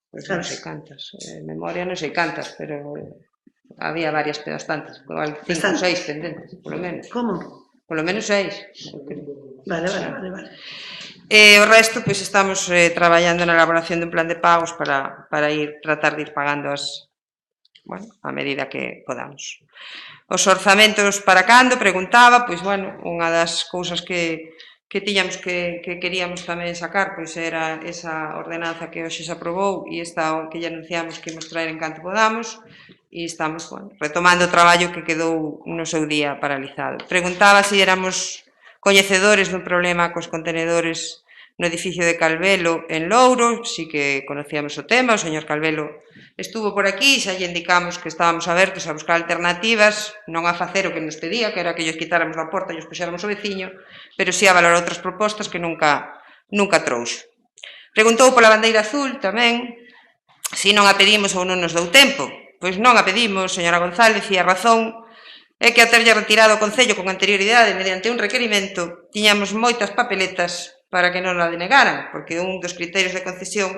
Pois non sei cantas, memoria non sei cantas, pero había varias, bastantes, igual 5 ou 6 pendentes, polo menos. Como? Polo menos 6. Vale. O resto, pois estamos traballando na elaboración dun plan de pagos para tratar de ir pagando a medida que podamos. Os orzamentos para cando, preguntaba, pois, unha das cousas que tiñamos que queríamos tamén sacar, pois era esa ordenanza que hoxe se aprobou e esta que lle anunciamos que imos traer en canto podamos e estamos retomando o traballo que quedou no seu día paralizado. Preguntaba se éramos coñecedores dun problema cos contenedores no edificio de Calvelo en Louro, si que conocíamos o tema, o señor Calvelo estuvo por aquí, xa lle indicamos que estábamos abertos a buscar alternativas, non a facer o que nos pedía, que era que lles quitáramos da porta e os puxéramos ao veciño, pero si a valorar outras propostas que nunca trouxo. Preguntou pola bandeira azul tamén, se non a pedimos ou non nos dou tempo. Pois non a pedimos, señora González, e a razón é que ao terlle retirado o Concello con anterioridade mediante un requerimento tiñamos moitas papeletas para que non a denegaran, porque un dos criterios de concesión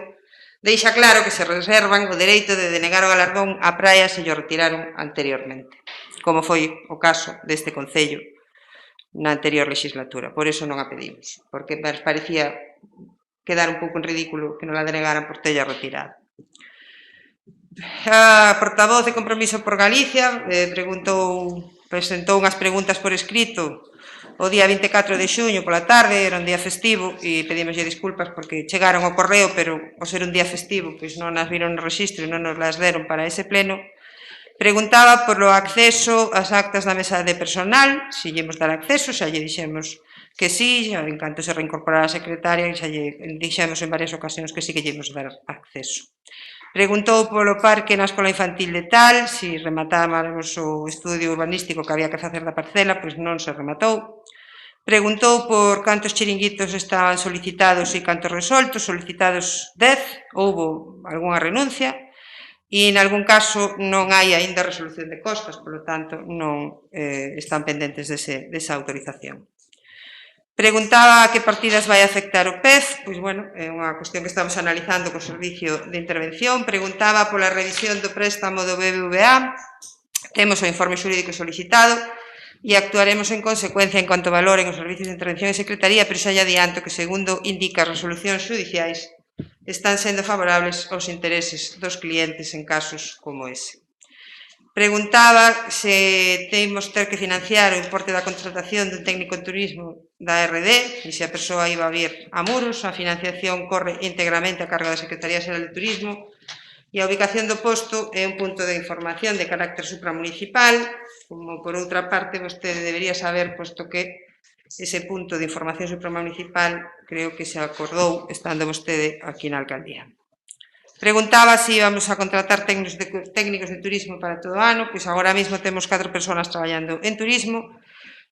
deixa claro que se reservan o dereito de denegar o galardón á praia se llo retiraron anteriormente, como foi o caso deste Concello na anterior legislatura. Por eso non a pedimos, porque parecía quedar un pouco en ridículo que non la denegaran por tella retirada. A portavoz de Compromiso por Galicia presentou unhas preguntas por escrito o día 24 de xuño pola tarde, era un día festivo e pedimoslle disculpas porque chegaron ao correo, pero ao ser un día festivo pois non as viron no rexistro e non nos las deron para ese pleno. Preguntaba polo acceso ás actas da mesa de personal, se lle imos dar acceso, xa lle dixemos que sí, en canto se reincorporara a secretaria, xa lle dixemos en varias ocasións que sí que lle imos dar acceso. Preguntou polo parque na escola infantil de Tal, se rematáramos o estudio urbanístico que había que facer da parcela, pois non se rematou. Preguntou por cantos chiringuitos estaban solicitados e cantos resoltos, solicitados 10, houbo algunha renuncia, e en algún caso non hai aínda resolución de costas, polo tanto non están pendentes desa autorización. Preguntaba a que partidas vai afectar o PEZ, pois, é unha cuestión que estamos analizando co Servicio de Intervención. Preguntaba pola revisión do préstamo do BBVA, temos o informe xurídico solicitado e actuaremos en consecuencia en cuanto valoren os servicios de intervención e secretaría, pero xa lle adianto que, segundo indica as resolucións xudiciais, están sendo favorables aos intereses dos clientes en casos como ese. Preguntaba se temos ter que financiar o importe da contratación dun técnico en turismo da RD e se a persoa iba a vir a Muros. A financiación corre íntegramente a cargo da Secretaría Xeral de Turismo E a ubicación do posto é un punto de información de carácter supramunicipal, como por outra parte vostede debería saber, posto que ese punto de información supramunicipal creo que se acordou estando vostede aquí na alcaldía. Preguntaba se íbamos a contratar técnicos de turismo para todo o ano, pois agora mesmo temos 4 persoas traballando en turismo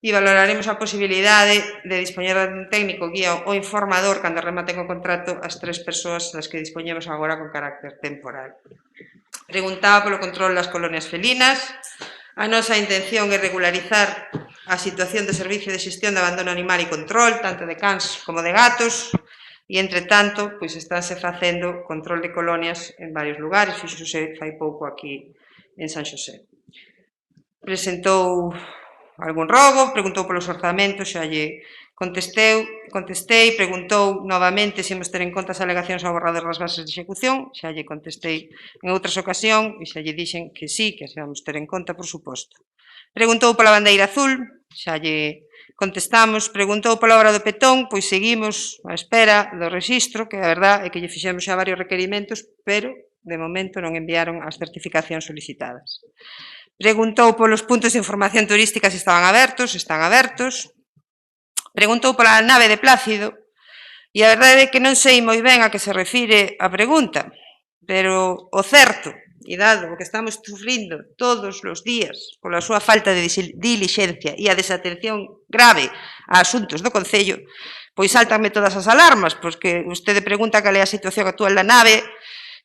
e valoraremos a posibilidade de dispoñer dun técnico guía ou informador cando rematen o contrato as 3 persoas das que dispoñemos agora con carácter temporal. Preguntaba polo control das colonias felinas. A nosa intención é regularizar a situación do servicio de xestión de abandono animal e control, tanto de cans como de gatos, e, entre tanto, pois estánse facendo control de colonias en varios lugares, fixose fai pouco aquí en San Xosé. Presentou algún rogo, preguntou polos orzamentos, xa lle contestei, preguntou novamente se imos ter en conta as alegacións ao borrador das bases de execución, xa lle contestei en outras ocasións e xa lle dixen que sí, que as vamos ter en conta, por suposto. Preguntou pola bandeira azul, xa lle contestamos, preguntou pola obra do Petón, pois seguimos á espera do rexistro, que a verdad é que lle fixemos xa varios requerimentos, pero de momento non enviaron as certificacións solicitadas. Preguntou polos puntos de información turística se estaban abertos, están abertos. Preguntou pola nave de Plácido, e a verdade é que non sei moi ben a que se refire a pregunta, pero o certo, e dado o que estamos sufrindo todos os días pola súa falta de dilixencia e a desatención grave a asuntos do Concello, pois saltanme todas as alarmas, porque vostede pregunta cal é a situación actual da nave,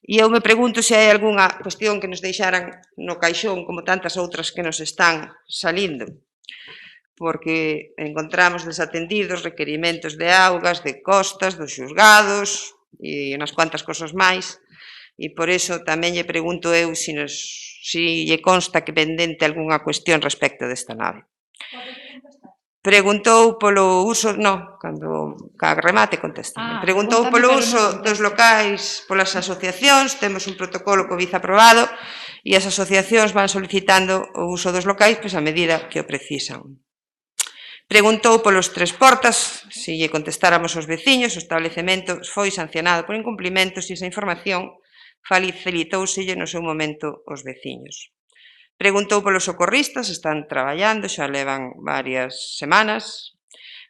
e eu me pregunto se hai algunha cuestión que nos deixaran no caixón, como tantas outras que nos están salindo, porque encontramos desatendidos requerimentos de augas, de costas, dos xuzgados e unhas cuantas cosas máis, e por iso tamén lle pregunto eu se lle consta que pendente algunha cuestión respecto desta nave. Preguntou polo uso, cando remate contesta. Preguntou polo uso dos locais polas asociacións, temos un protocolo COVID aprobado e as asociacións van solicitando o uso dos locais pois a medida que o precisan. Preguntou polos 3 portas, se lle contestáramos aos veciños, o establecemento foi sancionado por incumplimentos e esa información facilitóuselle no seu momento aos veciños. Preguntou polos socorristas, están traballando, xa levan varias semanas.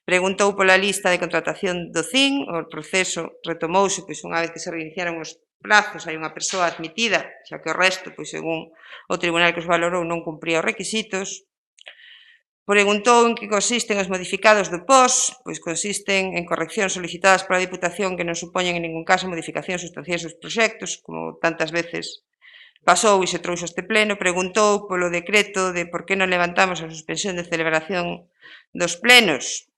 Preguntou pola lista de contratación do CIN, o proceso retomouse, pois unha vez que se reiniciaron os plazos, hai unha persoa admitida, xa que o resto, pois según o tribunal que os valorou, non cumpría os requisitos. Preguntou en que consisten os modificados do POS, pois consisten en correccións solicitadas pola Diputación que non supoñen en ningún caso modificacións sustanciais dos proxectos, como tantas veces pasou e se trouxo este pleno. Preguntou polo decreto de por que non levantamos a suspensión de celebración dos plenos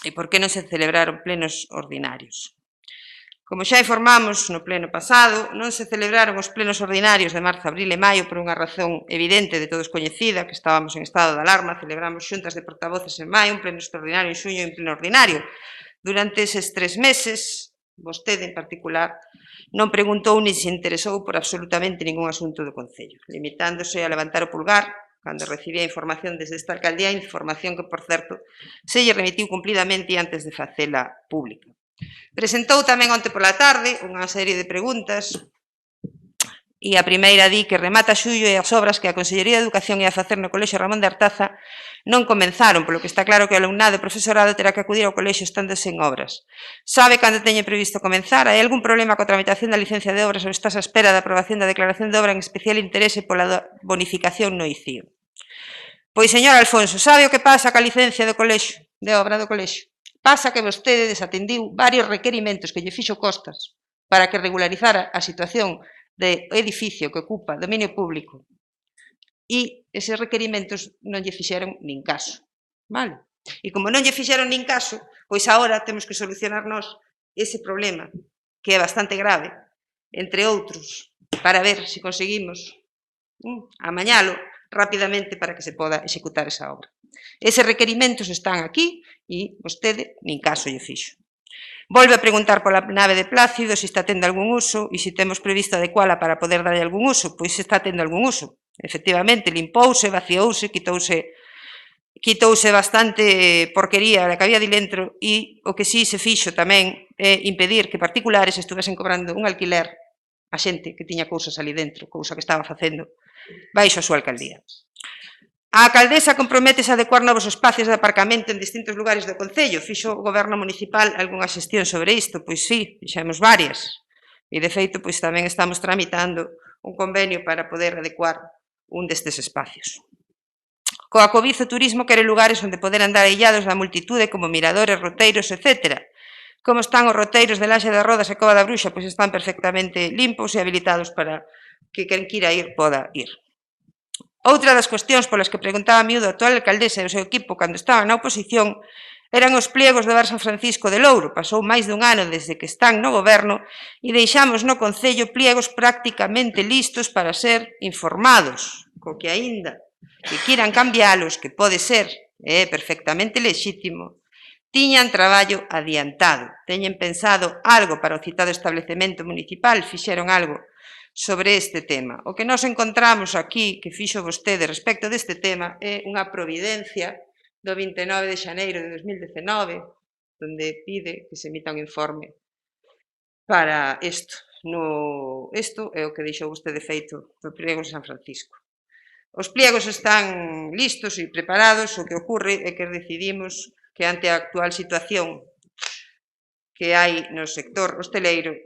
e por que non se celebraron plenos ordinarios. Como xa informamos no pleno pasado, non se celebraron os plenos ordinarios de marzo, abril e maio por unha razón evidente de todos coñecida, que estábamos en estado de alarma, celebramos xuntas de portavoces en maio, un pleno extraordinario en xuño e un pleno ordinario. Durante eses 3 meses, vostede en particular, non preguntou ni se interesou por absolutamente ningún asunto do Concello, limitándose a levantar o pulgar cando recibía información desde esta alcaldía, información que, por certo, se lle remitiu cumplidamente antes de facela pública. Presentou tamén onte pola tarde unha serie de preguntas e a primeira di que remata xullo e as obras que a Consellería de Educación ia facer no Colexio Ramón de Artaza non comenzaron, polo que está claro que o alumnado e profesorado terá que acudir ao colexio estando sen obras. Sabe cando teñe previsto comenzar? Hai algún problema coa tramitación da licencia de obras ou estás á espera da aprobación da declaración de obra en especial interese pola bonificación no ICIO? Pois, señor Alfonso, sabe o que pasa ca licencia do colexio, de obra do colexio? Pasa que vostede desatendiu varios requerimentos que lle fixo Costas para que regularizara a situación de edificio que ocupa dominio público e eses requerimentos non lle fixeron nin caso, vale? E como non lle fixeron nin caso, pois agora temos que solucionar nós ese problema, que é bastante grave, entre outros, para ver se conseguimos amañalo rapidamente para que se poda executar esa obra. Eses requerimentos están aquí e vostede nin caso lle fixo. Volve a preguntar pola nave de Plácido se está tendo algún uso e se temos previsto adecuala para poder darlle algún uso. Pois está tendo algún uso. Efectivamente, limpouse, vaciouse, quitouse bastante porquería que había dentro e o que sí se fixo tamén é impedir que particulares estuvesen cobrando un alquiler a xente que tiña cousas ali dentro, cousa que estaba facendo baixo a súa alcaldía. A alcaldesa comprométese a adecuar novos espacios de aparcamento en distintos lugares do Concello. Fixo o Goberno Municipal algunha xestión sobre isto? Pois sí, fixemos varias. E, de feito, pois tamén estamos tramitando un convenio para poder adecuar un destes espacios. Coa Covid o turismo quere lugares onde poder andar aillados da multitude como miradores, roteiros, etc. Como están os roteiros de Laxe de Rodas e Cova da Bruxa? Pois están perfectamente limpos e habilitados para que quen quira ir poda ir. Outra das cuestións polas que preguntaba a miúdo a actual alcaldesa e o seu equipo cando estaban na oposición eran os pliegos do Bar San Francisco de Louro. Pasou máis dun ano desde que están no goberno e deixamos no Concello pliegos prácticamente listos para ser informados, co que aínda que quieran cambialos, que pode ser, é perfectamente lexítimo, tiñan traballo adiantado, teñen pensado algo para o citado establecemento municipal, fixeron algo sobre este tema. O que nos encontramos aquí, que fixo vostede respecto deste tema, é unha providencia do 29 de xaneiro de 2019, onde pide que se emita un informe para isto. Isto é o que deixou vostede feito do pliego de San Francisco. Os pliegos están listos e preparados, o que ocorre é que decidimos que ante a actual situación que hai no sector hosteleiro,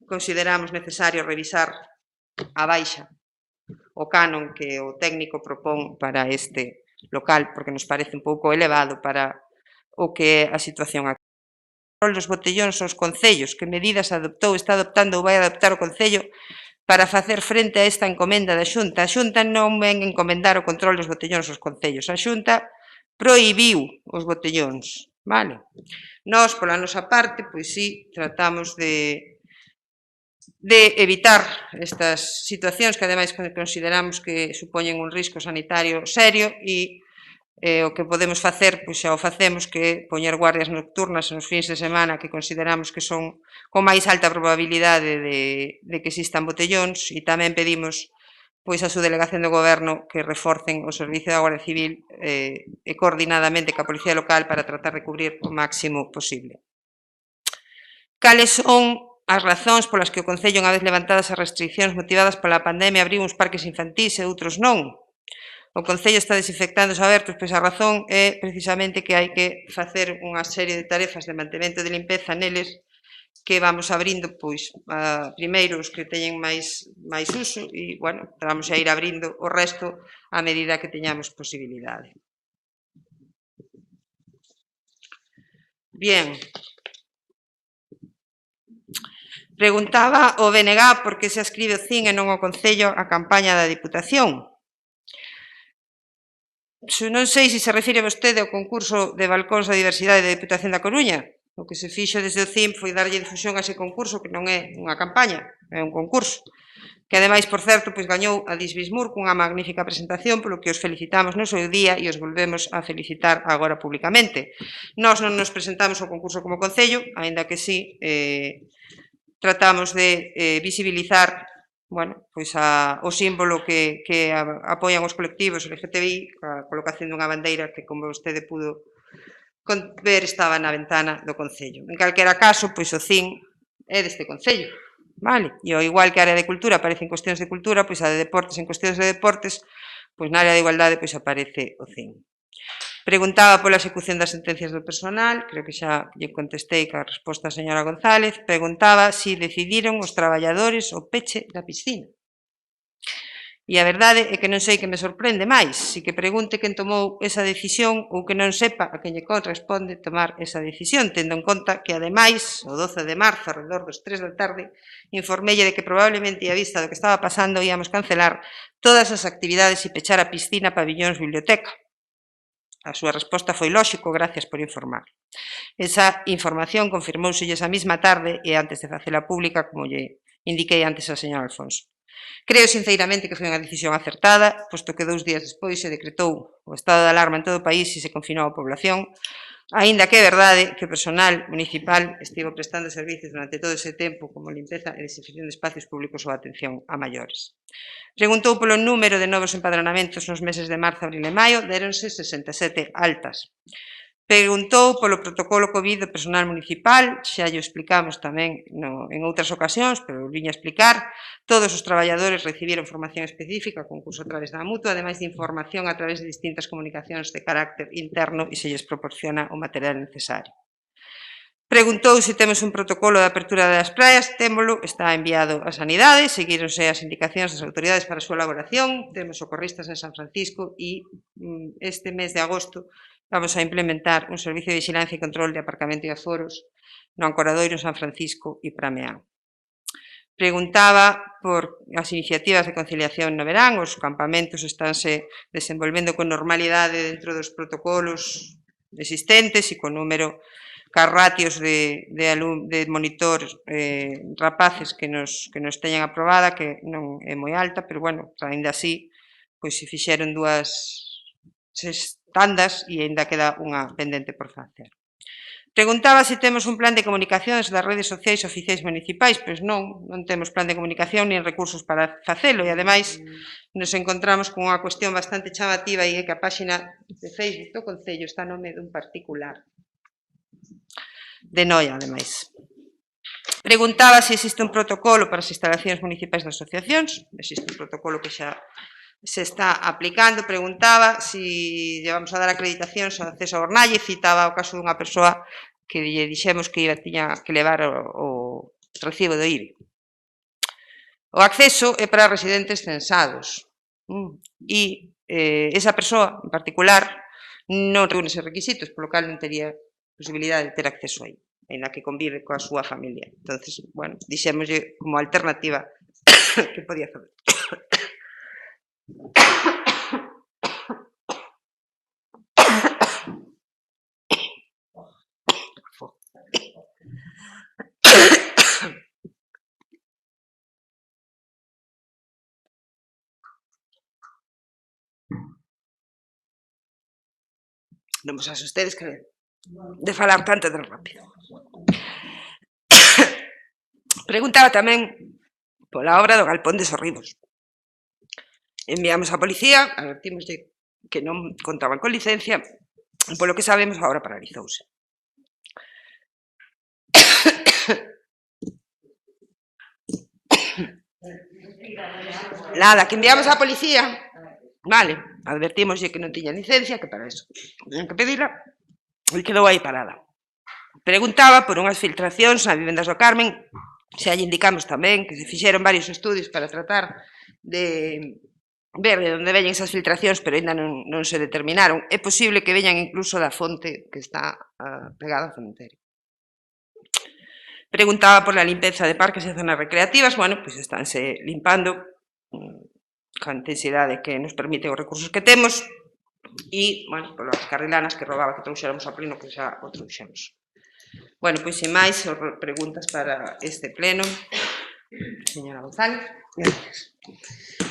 consideramos necesario revisar a baixa o canon que o técnico propón para este local, porque nos parece un pouco elevado para o que é a situación aquí. Os botellóns aos concellos, que medidas adoptou, está adoptando ou vai adoptar o Concello para facer frente a esta encomenda da Xunta? A Xunta non ven encomendar o control dos botellóns aos concellos, a Xunta prohibiu os botellóns, vale? Nós, pola nosa parte, pois sí, tratamos de evitar estas situacións que ademais consideramos que supoñen un risco sanitario serio e o que podemos facer, pois xa o facemos, que é poñer guardias nocturnas nos fins de semana que consideramos que son con máis alta probabilidade de que existan botellóns, e tamén pedimos pois a subdelegación do Goberno que reforcen o servicio da Guardia Civil e coordinadamente ca Policía Local para tratar de cubrir o máximo posible. Cales son as razóns polas que o Concello, unha vez levantadas as restriccións motivadas pola pandemia, abriu uns parques infantís e outros non? O Concello está desinfectando os abertos, pois a razón é precisamente que hai que facer unha serie de tarefas de mantemento de limpeza neles que vamos abrindo, pois, primeiro os que teñen máis uso e, bueno, vamos a ir abrindo o resto a medida que teñamos posibilidade. Bien. Preguntaba o BNG por que se ascribe o CIN e non o Concello a campaña da Diputación. Non sei se refire vostede ao concurso de balcóns da diversidade da Diputación da Coruña. O que se fixo desde o CIN foi darlle difusión a ese concurso, que non é unha campaña, é un concurso. Que ademais, por certo, pois gañou a Disbismur cunha magnífica presentación, polo que os felicitamos no seu día e os volvemos a felicitar agora públicamente. Nós non nos presentamos ao concurso como Concello, aínda que sí, tratamos de visibilizar, bueno, pois o símbolo que apoian os colectivos LGTBI, a colocación dunha bandeira que, como vostede pudo ver, estaba na ventana do Concello. En calquera caso, pois o CIN é deste Concello, vale? E ao igual que a área de cultura aparece en cuestións de cultura, pois a de deportes en cuestións de deportes, pois na área de igualdade pois aparece o CIN. Preguntaba pola execución das sentencias do personal, creo que xa lle contestei ca resposta a señora González. Preguntaba se decidiron os traballadores o peche da piscina. E a verdade é que non sei que me sorprende máis, se que pregunte quen tomou esa decisión ou que non sepa a quen lle corresponde tomar esa decisión, tendo en conta que, ademais, o 12 de marzo, alrededor dos 3 da tarde, informelle de que probablemente, a vista do que estaba pasando, íamos cancelar todas as actividades e pechar a piscina, pabillóns, biblioteca. A súa resposta foi lóxico, gracias por informar. Esa información confirmouse esa mesma tarde e antes de facela pública, como lle indiquei antes a señora Alfonso. Creo sinceramente que foi unha decisión acertada, posto que 2 días despois se decretou o estado de alarma en todo o país e se confinou a población, aínda que é verdade que o personal municipal estivo prestando servicios durante todo ese tempo como limpeza e desinfección de espacios públicos ou atención a maiores. Preguntou polo número de novos empadronamentos nos meses de marzo, abril e maio, déronse 67 altas. Preguntou polo protocolo COVID do personal municipal, xa llo explicamos tamén en outras ocasións, pero viña a explicar. Todos os traballadores recibiron formación específica, concurso a través da mutua, ademais de información a través de distintas comunicacións de carácter interno e se lles proporciona o material necesario. Preguntou se temos un protocolo de apertura das praias, témolo, está enviado a Sanidade, seguíronse as indicacións das autoridades para a súa elaboración, temos socorristas en San Francisco e este mes de agosto vamos a implementar un servicio de vigilancia e control de aparcamento e aforos no Ancoradoiro, San Francisco e Prameán. Preguntaba por as iniciativas de conciliación no verán, os campamentos estánse desenvolvendo con normalidade dentro dos protocolos existentes e con número cas ratios de monitores rapaces que nos teñan aprobada, que non é moi alta, pero, bueno, ainda así, pois se fixeron 2 tandas e ainda queda unha pendente por facer. Preguntaba se temos un plan de comunicacións das redes sociais oficiais municipais. Pois non temos plan de comunicación nin recursos para facelo e, ademais, nos encontramos con unha cuestión bastante chamativa e é que a páxina de Facebook do Concello está no nome dun particular de Noia, ademais. Preguntaba se existe un protocolo para as instalacións municipais das asociacións. Existe un protocolo que xa se está aplicando. Preguntaba se lle vamos a dar acreditacións ao acceso a Ornalle, citaba o caso dunha persoa que lle dixemos que tiña que levar o recibo do IBI. O acceso é para residentes censados e esa persoa en particular non reúne eses requisitos, polo cal non tería posibilidade de ter acceso aí, ainda que convive coa súa familia. Entonces, bueno, dixémoslle como alternativa que podía fazer. Non vos asustedes que de falar tanto tan rápido. Preguntaba tamén pola obra do galpón de Sorribos. Enviamos a policía, advertimoslle que non contaban con licencia, e polo que sabemos, a obra paralizouse. Nada, que enviamos a policía, vale, advertimoslle que non tiña licencia, que para eso tenían que pedila, e quedou aí parada. Preguntaba por unhas filtracións nas vivendas do Carmen, xa lle indicamos tamén que se fixeron varios estudios para tratar de ver de onde veñen esas filtracións, pero ainda non se determinaron. É posible que veñan incluso da fonte que está pegada ao cementerio. Preguntaba por la limpeza de parques e zonas recreativas. Bueno, pois estánse limpando coa intensidade que nos permiten os recursos que temos e, bueno, por as carrilanas que roubaba que trouxéramos a pleno, que xa o trouxemos. Bueno, pois, sin máis, preguntas para este pleno. Señora González. Gracias.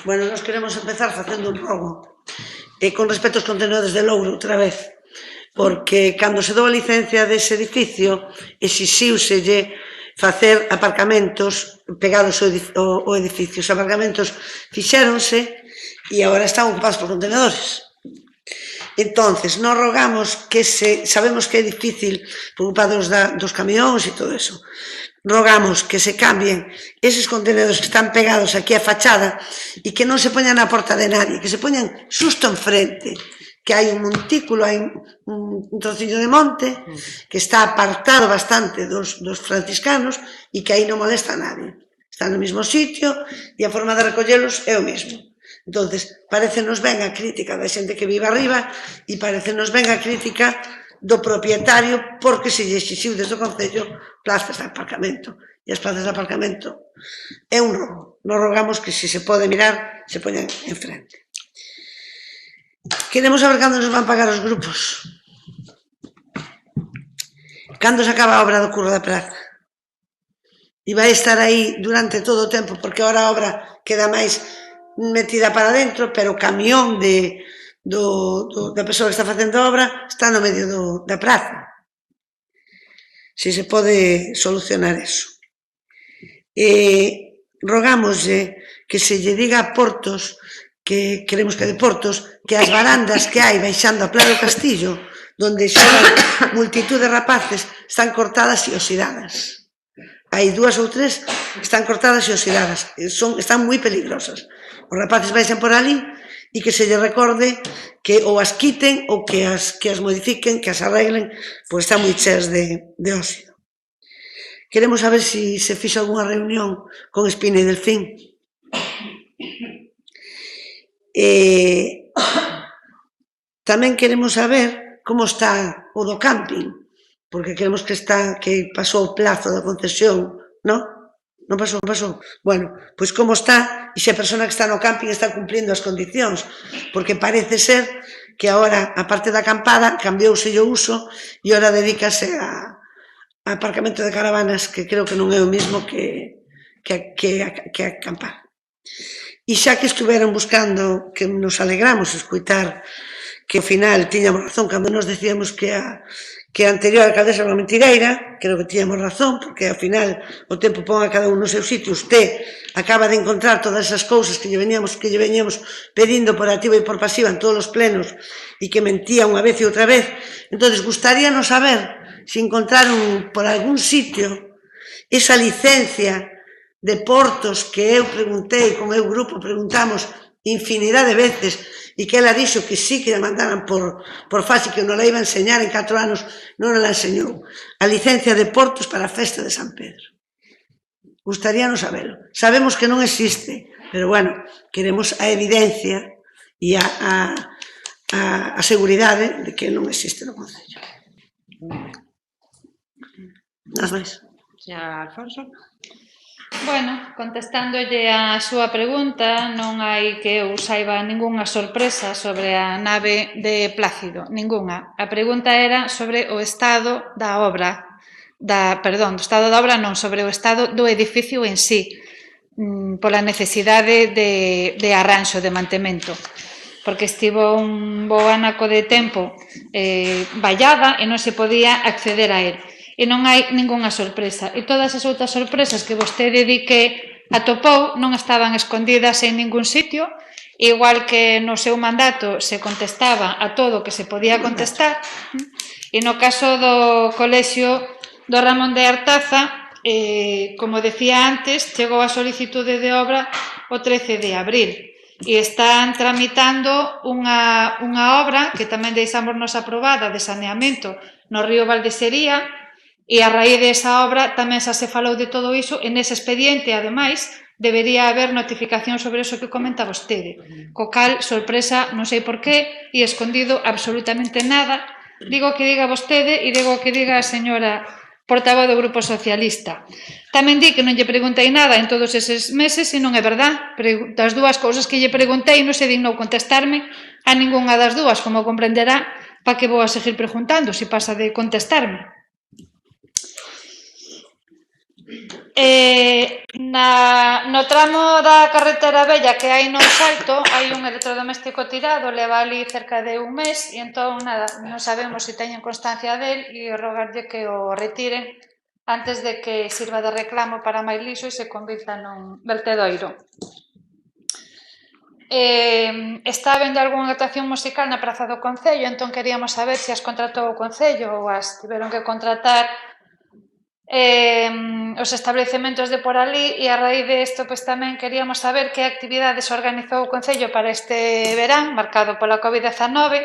Bueno, nos queremos empezar facendo un rogo con respecto aos contenedores de Louro, outra vez, porque cando se dou a licencia dese edificio, exixiuselle facer aparcamentos pegados ao edificio. Os aparcamentos fixéronse e agora están ocupados por contenedores. Entonces, nos rogamos que sabemos que é difícil preocupados dos camións e todo eso, rogamos que se cambien eses contenedores que están pegados aquí á fachada e que non se poñan na porta de nadie, que se poñan xusto enfrente, que hai un montículo, hai un trocillo de monte que está apartado bastante dos franciscanos e que aí non molesta a nadie. Está no mesmo sitio e a forma de recollelos é o mesmo. Entonces, parecenos ben a crítica da xente que vive arriba e parecenos ben a crítica do propietario porque se lle exixiu desde o Concello plazas de aparcamento. E as plazas de aparcamento é un robo. Nos rogamos que se pode mirar, se poñan enfrente. Queremos saber cando nos van pagar os grupos. Cando se acaba a obra do Curro da Praza? E vai estar aí durante todo o tempo, porque ahora a obra queda máis metida para dentro, pero o camión da persoa que está facendo a obra está no medio da praza. Se se pode solucionar eso. Rogámoslle que se lle diga a Portos, que queremos que de Portos, que as barandas que hai baixando a Playa do Castillo donde xogan multitud de rapaces, están cortadas e oxidadas. Hai 2 ou 3 que están cortadas e oxidadas, están moi peligrosas. Os rapaces vaixen por ali e que se lle recorde que ou as quiten ou que as modifiquen, que as arreglen, pois están moi cheas de óxido. Queremos saber se fixo algunha reunión con Espina e Delfín. Tamén queremos saber como está o do camping, porque queremos que pasou o plazo da concesión, non? Non pasou? Bueno, pois como está e se a persona que está no camping está cumplindo as condicións, porque parece ser que agora, a parte da acampada, cambiouse o uso e agora dedícase a aparcamento de caravanas, que creo que non é o mismo que acampar. E xa que estuveron buscando, que nos alegramos escutar que ao final tiñamos razón cando nos decíamos que a anterior alcaldesa era unha mentireira, creo que tiñamos razón, porque ao final o tempo pon a cada un no seu sitio. Usted acaba de encontrar todas esas cousas que lle veníamos pedindo por activa e por pasiva en todos os plenos e que mentía unha vez e outra vez. Entón, gustaríanos saber se encontraron por algún sitio esa licencia de portos que eu preguntei, con o meu grupo preguntamos infinidade de veces, e que ela dixo que sí que a mandaran por fax e que non la iba a enseñar en 4 anos, non la enseñou. A licencia de portos para a festa de San Pedro. Gustaríanos saberlo. Sabemos que non existe, pero bueno, queremos a evidencia e a seguridade de que non existe no Concello. Nas máis. Señora Alfonso. Bueno, contestándolle a súa pregunta, non hai que eu saiba ningunha sorpresa sobre a nave de Plácido, ningunha. A pregunta era sobre o estado da obra, do estado da obra non, sobre o estado do edificio en sí, pola necesidade de arranxo, de mantemento, porque estivo un bo anaco de tempo vallada e non se podía acceder a él. E non hai ningunha sorpresa. E todas as outras sorpresas que vostede di que atopou non estaban escondidas en ningún sitio, igual que no seu mandato se contestaba a todo o que se podía contestar, e no caso do colexio do Ramón de Artaza, como decía antes, chegou a solicitude de obra o 13 de abril, e están tramitando unha obra que tamén deixamos nos aprobada de saneamento no río Valdesería. E a raíz desa obra tamén xa se falou de todo iso e nese expediente, ademais, debería haber notificación sobre iso que comenta vostede. Co cal, sorpresa, non sei por qué, e escondido absolutamente nada. Digo o que diga vostede e digo o que diga a señora portavoz do Grupo Socialista. Tamén di que non lle preguntei nada en todos eses meses e non é verdad. Das dúas cousas que lle preguntei non se dignou contestarme a ningunha das dúas, como comprenderá, para que vou a seguir preguntando, se pasa de contestarme. No tramo da carretera vella que hai no Salto hai un electrodoméstico tirado, leva ali cerca de un mes e entón nada, non sabemos se teñen constancia del e rogarlle que o retiren antes de que sirva de reclamo para máis lixo e se convirta nun vertedoiro. Está habendo algunha actuación musical na Praza do Concello, entón queríamos saber se as contratou o Concello ou as tiveron que contratar os establecementos de por ali e a raíz de isto tamén queríamos saber que actividades organizou o Concello para este verán marcado pola COVID-19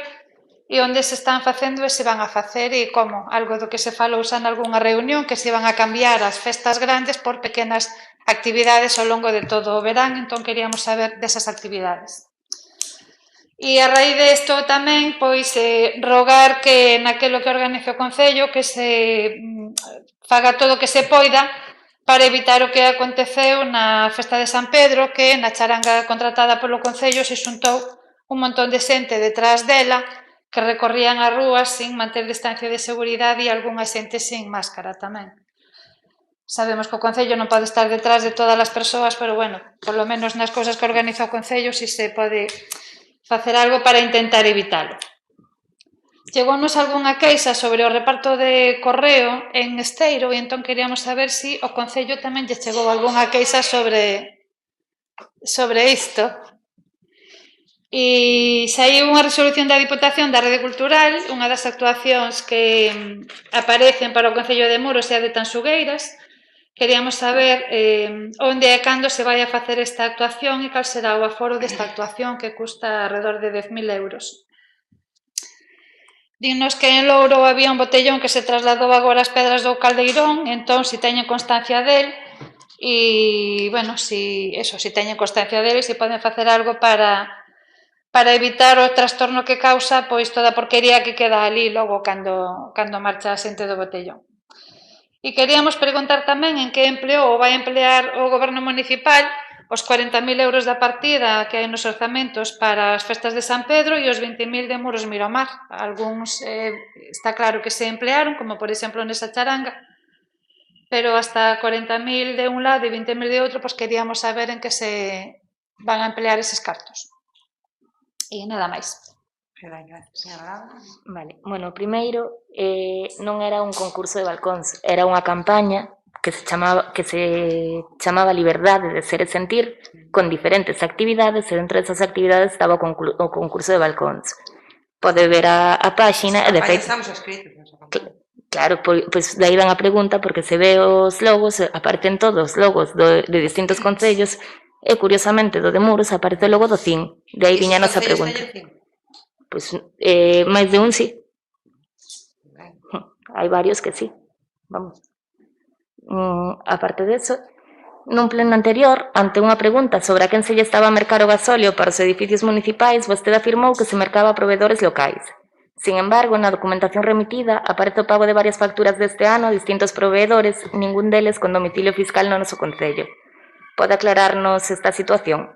e onde se están facendo e se van a facer e como, algo do que se falou xa nalgúnha reunión que se van a cambiar as festas grandes por pequenas actividades ao longo de todo o verán, entón queríamos saber desas actividades. E a raíz disto tamén, pois, rogar que naquelo que organice o Concello que se faga todo o que se poida para evitar o que aconteceu na festa de San Pedro, que na charanga contratada polo Concello se xuntou un montón de xente detrás dela que recorrían as rúas sin manter distancia de seguridade e algunha xente sin máscara tamén. Sabemos que o Concello non pode estar detrás de todas as persoas, pero bueno, polo menos nas cousas que organiza o Concello si se pode facer algo para intentar evitalo. Chegounos algunha queixa sobre o reparto de correo en Esteiro e entón queríamos saber se o Concello tamén lle chegou algunha queixa sobre isto. E saiu unha resolución da Diputación da Rede Cultural, unha das actuacións que aparecen para o Concello de Muros e a de Tansugueiras. Queríamos saber onde e cando se vai a facer esta actuación e cal será o aforo desta actuación, que custa alrededor de 10.000 euros. Dinnos que en Louro había un botellón que se trasladou agora ás Pedras do Caldeirón, entón, se teñen constancia del, e, bueno, si teñen constancia del, se poden facer algo para evitar o trastorno que causa pois toda a porquería que queda ali logo cando marcha a xente do botellón. E queríamos preguntar tamén en que empleou ou vai emplear o Goberno Municipal os 40.000 euros da partida que hai nos orzamentos para as festas de San Pedro e os 20.000 de Muros Miramar. Algúns está claro que se emplearon, como por exemplo nesa charanga, pero hasta 40.000 de un lado e 20.000 de outro, pois queríamos saber en que se van a emplear eses cartos. E nada máis. Vale. Bueno, primeiro, non era un concurso de balcóns, era unha campaña que se chamaba Liberdade de Ser e Sentir, con diferentes actividades, e dentro desas actividades estaba o concurso de balcóns. Pode ver a páxina, e de feito... Estamos escritos. Claro, pois daí dan a pregunta, porque se ve os logos, aparecen todos os logos de distintos concellos, e curiosamente do de Muros aparece o logo do CIN, de aí viña a nosa pregunta. Pois máis de un sí. Hai varios que sí. Vamos. Aparte deso, nun pleno anterior, ante unha pregunta sobre a quen se lle estaba a mercar o gasóleo para os edificios municipais, vostede afirmou que se mercaba a proveedores locais. Sin embargo, na documentación remitida aparece o pago de varias facturas deste ano a distintos proveedores, ningún deles con domicilio fiscal no noso concello. Pode aclararnos esta situación?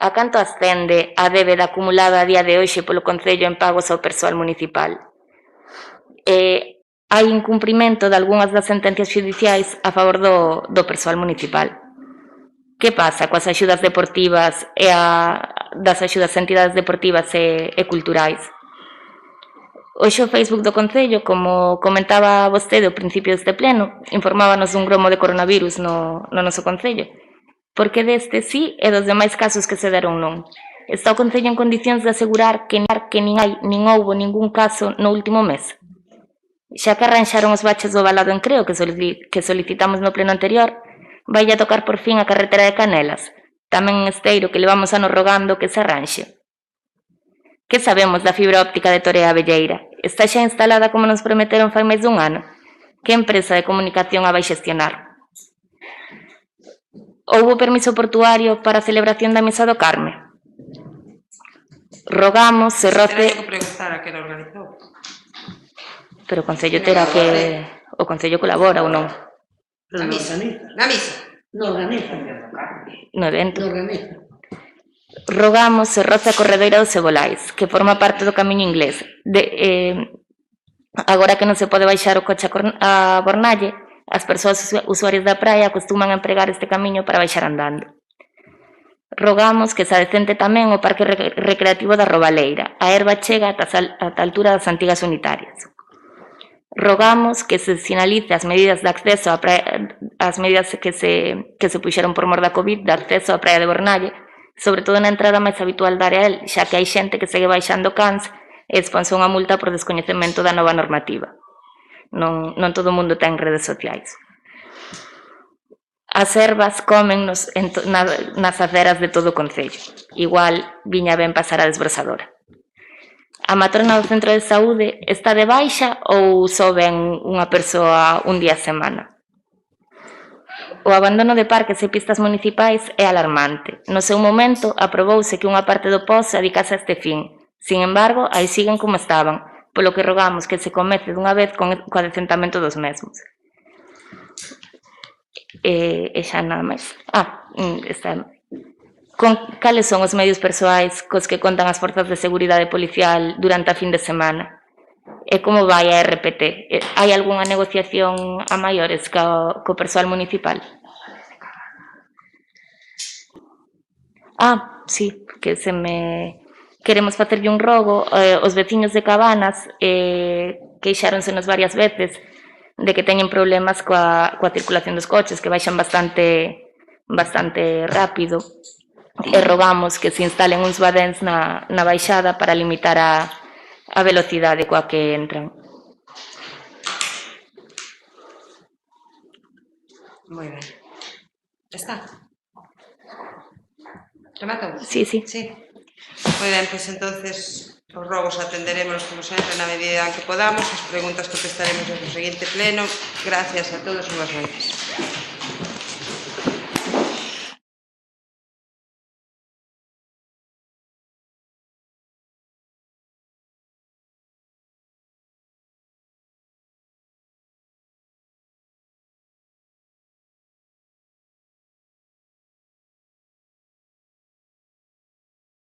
A canto ascende a débeda acumulada a día de hoxe polo Concello en pagos ao persoal municipal? Hai incumprimento de algunhas das sentencias xudiciais a favor do persoal municipal. Que pasa coas axudas deportivas e das axudas a entidades deportivas e culturais? Hoxe o Facebook do Concello, como comentaba vostede ao principio deste pleno, informábanos dun gromo de coronavirus no noso Concello. Porque deste sí e dos demais casos que se deron non. Está o Concello en condicións de asegurar que nin houbo ningún caso no último mes? Xa que arranxaron os baches do valado en Creo que solicitamos no pleno anterior, vai a tocar por fin a carretera de Canelas, tamén en Esteiro que levamos anos rogando que se arranxe. Que sabemos da fibra óptica de Torea Abelleira? Está xa instalada como nos prometeron fai máis dun ano? Que empresa de comunicación a vai xestionar? Houbo permiso portuario para a celebración da Misa do Carme? Rogamos se roce... Terá que preguntar a quen organizou. Pero o Concello terá que... O Concello colabora ou non? Pero Na misa. No organiza. No evento. No organiza. Rogamos se roce a corredoira dos Cebolais, que forma parte do camiño inglés. Agora que non se pode baixar o coche a Bornalle, as persoas usuarias da praia acostuman a empregar este camiño para baixar andando. Rogamos que se adecente tamén o Parque Recreativo da Robaleira. A herba chega ata a altura das antigas unitarias. Rogamos que se sinalice as medidas de acceso á praia, as medidas que se puxeron por mor da COVID de acceso á praia de Bornalle, sobre todo na entrada máis habitual da área, xa que hai xente que segue baixando cans e exponse unha multa por descoñecemento da nova normativa. Non todo o mundo ten redes sociais. As ervas cómennos nas aceras de todo o Concello. Igual viña ben pasar a desbrosadora. A matrona do centro de saúde está de baixa ou só ven unha persoa un día a semana? O abandono de parques e pistas municipais é alarmante. No seu momento, aprobouse que unha parte do POS se dedicase a este fin. Sin embargo, aí siguen como estaban, polo que rogamos que se comece dunha vez co adecentamento dos mesmos. E xa nada máis. Cales son os medios persoais cos que contan as forzas de seguridade policial durante a fin de semana? E como vai a RPT? Hai algunha negociación a maiores co persoal municipal? Sí, que queremos facerlle un rogo. Os veciños de Cabanas queixáronsenos varias veces de que teñen problemas coa circulación dos coches, que baixan bastante rápido. e rogamos que se instalen uns badéns na baixada para limitar a velocidade coa que entran. Moi ben. Está? Rematou? Sí, sí. Sí. Moi ben, pois entonces os rogos atenderemos como sempre na medida en que podamos, as preguntas contestaremos no seguinte pleno. Gracias a todos e boas noites.